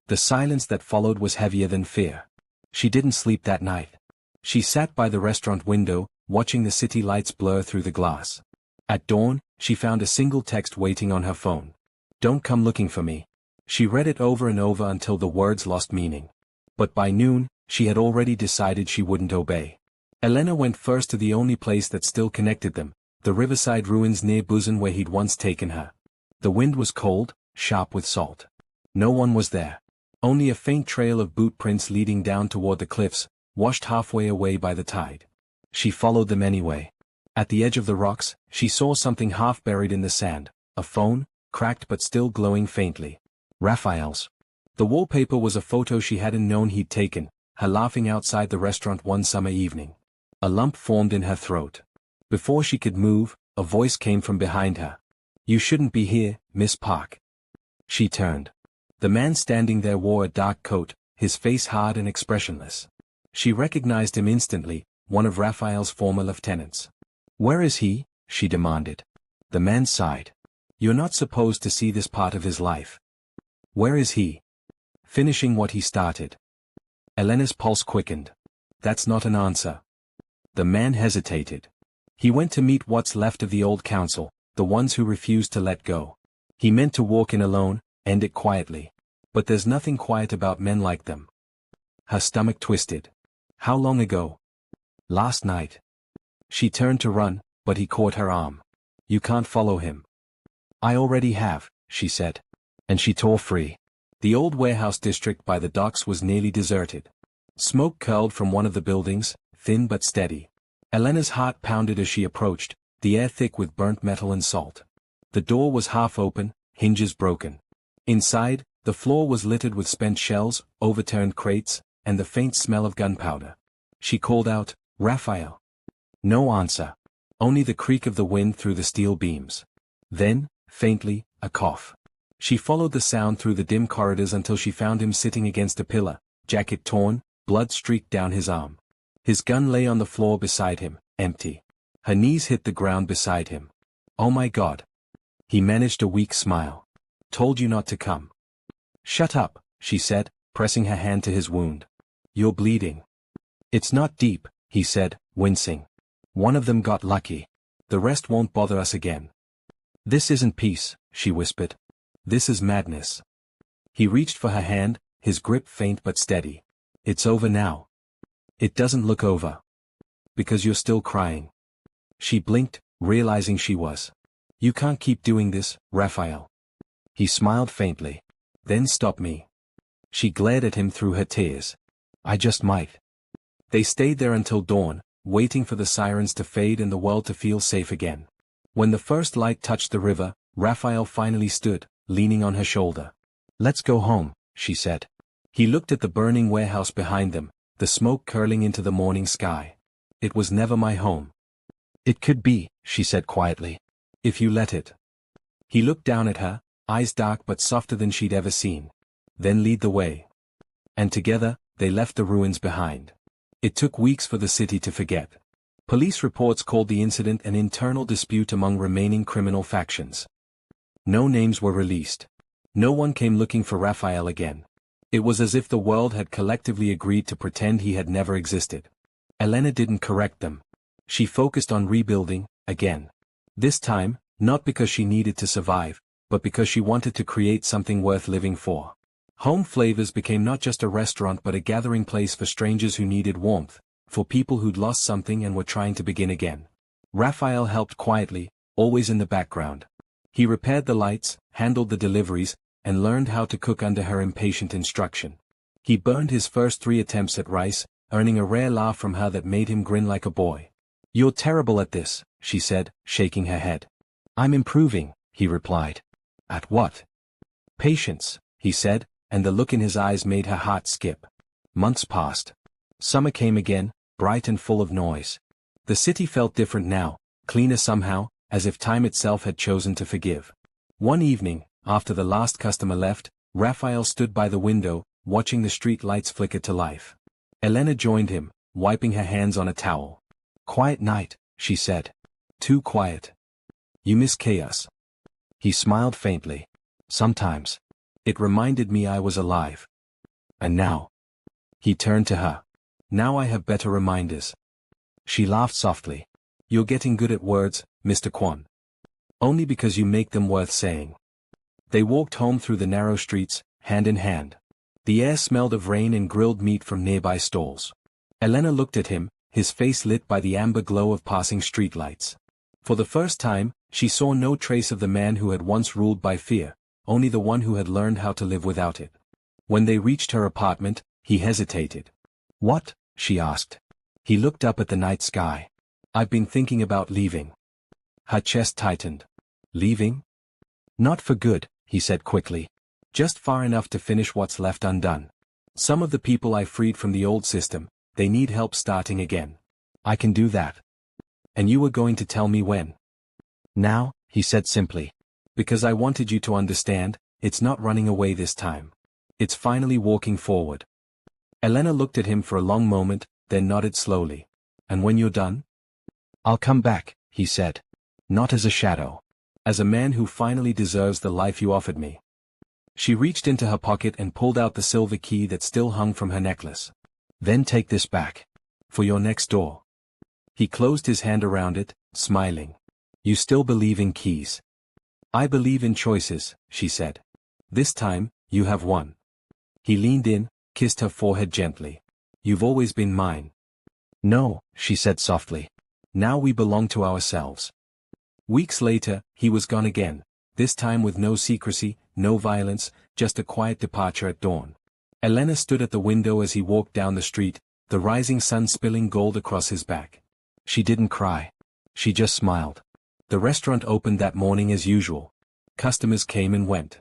The silence that followed was heavier than fear. She didn't sleep that night. She sat by the restaurant window, watching the city lights blur through the glass. At dawn, she found a single text waiting on her phone. "Don't come looking for me." She read it over and over until the words lost meaning. But by noon, she had already decided she wouldn't obey. Elena went first to the only place that still connected them, the riverside ruins near Busan where he'd once taken her. The wind was cold, sharp with salt. No one was there. Only a faint trail of boot prints leading down toward the cliffs, washed halfway away by the tide. She followed them anyway. At the edge of the rocks, she saw something half buried in the sand, a phone, cracked but still glowing faintly. Raphael's. The wallpaper was a photo she hadn't known he'd taken, her laughing outside the restaurant one summer evening. A lump formed in her throat. Before she could move, a voice came from behind her. "You shouldn't be here, Miss Park." She turned. The man standing there wore a dark coat, his face hard and expressionless. She recognized him instantly, one of Raphael's former lieutenants. "Where is he?" she demanded. The man sighed. "You're not supposed to see this part of his life." "Where is he?" "Finishing what he started." Elena's pulse quickened. "That's not an answer." The man hesitated. "He went to meet what's left of the old council, the ones who refused to let go. He meant to walk in alone, end it quietly. But there's nothing quiet about men like them." Her stomach twisted. "How long ago?" "Last night." She turned to run, but he caught her arm. "You can't follow him." "I already have," she said. And she tore free. The old warehouse district by the docks was nearly deserted. Smoke curled from one of the buildings, thin but steady. Elena's heart pounded as she approached, the air thick with burnt metal and salt. The door was half open, hinges broken. Inside, the floor was littered with spent shells, overturned crates, and the faint smell of gunpowder. She called out, "Raphael." No answer. Only the creak of the wind through the steel beams. Then, faintly, a cough. She followed the sound through the dim corridors until she found him sitting against a pillar, jacket torn, blood streaked down his arm. His gun lay on the floor beside him, empty. Her knees hit the ground beside him. "Oh my God." He managed a weak smile. "Told you not to come." "Shut up," she said, pressing her hand to his wound. "You're bleeding." "It's not deep," he said, wincing. "One of them got lucky. The rest won't bother us again." "This isn't peace," she whispered. "This is madness." He reached for her hand, his grip faint but steady. "It's over now." "It doesn't look over." "Because you're still crying." She blinked, realizing she was. "You can't keep doing this, Raphael." He smiled faintly. "Then stop me." She glared at him through her tears. "I just might." They stayed there until dawn, waiting for the sirens to fade and the world to feel safe again. When the first light touched the river, Raphael finally stood, leaning on her shoulder. Let's go home, she said. He looked at the burning warehouse behind them, the smoke curling into the morning sky. It was never my home. It could be, she said quietly. If you let it. He looked down at her, eyes dark but softer than she'd ever seen. Then lead the way. And together, they left the ruins behind. It took weeks for the city to forget. Police reports called the incident an internal dispute among remaining criminal factions. No names were released. No one came looking for Raphael again. It was as if the world had collectively agreed to pretend he had never existed. Elena didn't correct them. She focused on rebuilding, again. This time, not because she needed to survive, but because she wanted to create something worth living for. Home Flavors became not just a restaurant but a gathering place for strangers who needed warmth, for people who'd lost something and were trying to begin again. Raphael helped quietly, always in the background. He repaired the lights, handled the deliveries, and learned how to cook under her impatient instruction. He burned his first 3 attempts at rice, earning a rare laugh from her that made him grin like a boy. "You're terrible at this," she said, shaking her head. "I'm improving," he replied. "At what?" "Patience," he said, and the look in his eyes made her heart skip. Months passed. Summer came again, bright and full of noise. The city felt different now, cleaner somehow, as if time itself had chosen to forgive. One evening, after the last customer left, Raphael stood by the window, watching the street lights flicker to life. Elena joined him, wiping her hands on a towel. "Quiet night," she said. "Too quiet. You miss chaos." He smiled faintly. "Sometimes. It reminded me I was alive. And now." He turned to her. "Now I have better reminders." She laughed softly. "You're getting good at words, Mr. Kwon. Only because you make them worth saying." They walked home through the narrow streets, hand in hand. The air smelled of rain and grilled meat from nearby stalls. Elena looked at him, his face lit by the amber glow of passing streetlights. For the first time, she saw no trace of the man who had once ruled by fear, only the one who had learned how to live without it. When they reached her apartment, he hesitated. "What?" she asked. He looked up at the night sky. "I've been thinking about leaving." Her chest tightened. "Leaving?" "Not for good," he said quickly. "Just far enough to finish what's left undone. Some of the people I freed from the old system, they need help starting again. I can do that." "And you were going to tell me when?" "Now," he said simply. "Because I wanted you to understand, it's not running away this time. It's finally walking forward." Elena looked at him for a long moment, then nodded slowly. "And when you're done?" "I'll come back," he said. "Not as a shadow. As a man who finally deserves the life you offered me." She reached into her pocket and pulled out the silver key that still hung from her necklace. "Then take this back. For your next door." He closed his hand around it, smiling. "You still believe in keys?" "I believe in choices," she said. "This time, you have one." He leaned in, kissed her forehead gently. "You've always been mine." "No," she said softly. "Now we belong to ourselves." Weeks later, he was gone again, this time with no secrecy, no violence, just a quiet departure at dawn. Elena stood at the window as he walked down the street, the rising sun spilling gold across his back. She didn't cry. She just smiled. The restaurant opened that morning as usual. Customers came and went.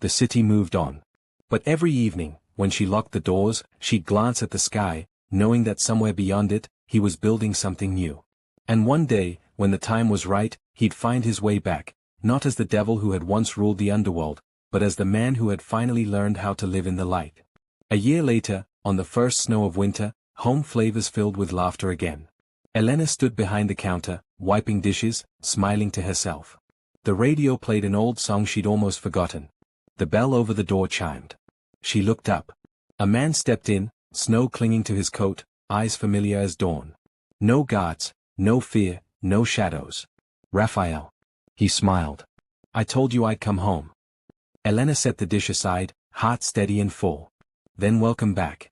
The city moved on. But every evening, when she locked the doors, she'd glance at the sky, knowing that somewhere beyond it, he was building something new. And one day, when the time was right, he'd find his way back, not as the devil who had once ruled the underworld, but as the man who had finally learned how to live in the light. A year later, on the first snow of winter, Home Flavors filled with laughter again. Elena stood behind the counter, wiping dishes, smiling to herself. The radio played an old song she'd almost forgotten. The bell over the door chimed. She looked up. A man stepped in, snow clinging to his coat, eyes familiar as dawn. No guards, no fear, no shadows. "Raphael." He smiled. "I told you I'd come home." Elena set the dish aside, heart steady and full. "Then welcome back."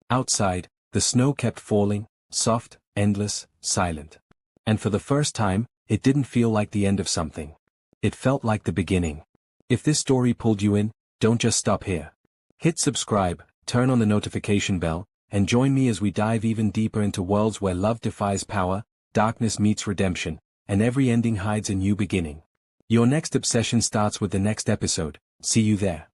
Outside, the snow kept falling, soft, endless, silent. And for the first time, it didn't feel like the end of something. It felt like the beginning. If this story pulled you in, don't just stop here. Hit subscribe, turn on the notification bell, and join me as we dive even deeper into worlds where love defies power, darkness meets redemption, and every ending hides a new beginning. Your next obsession starts with the next episode. See you there.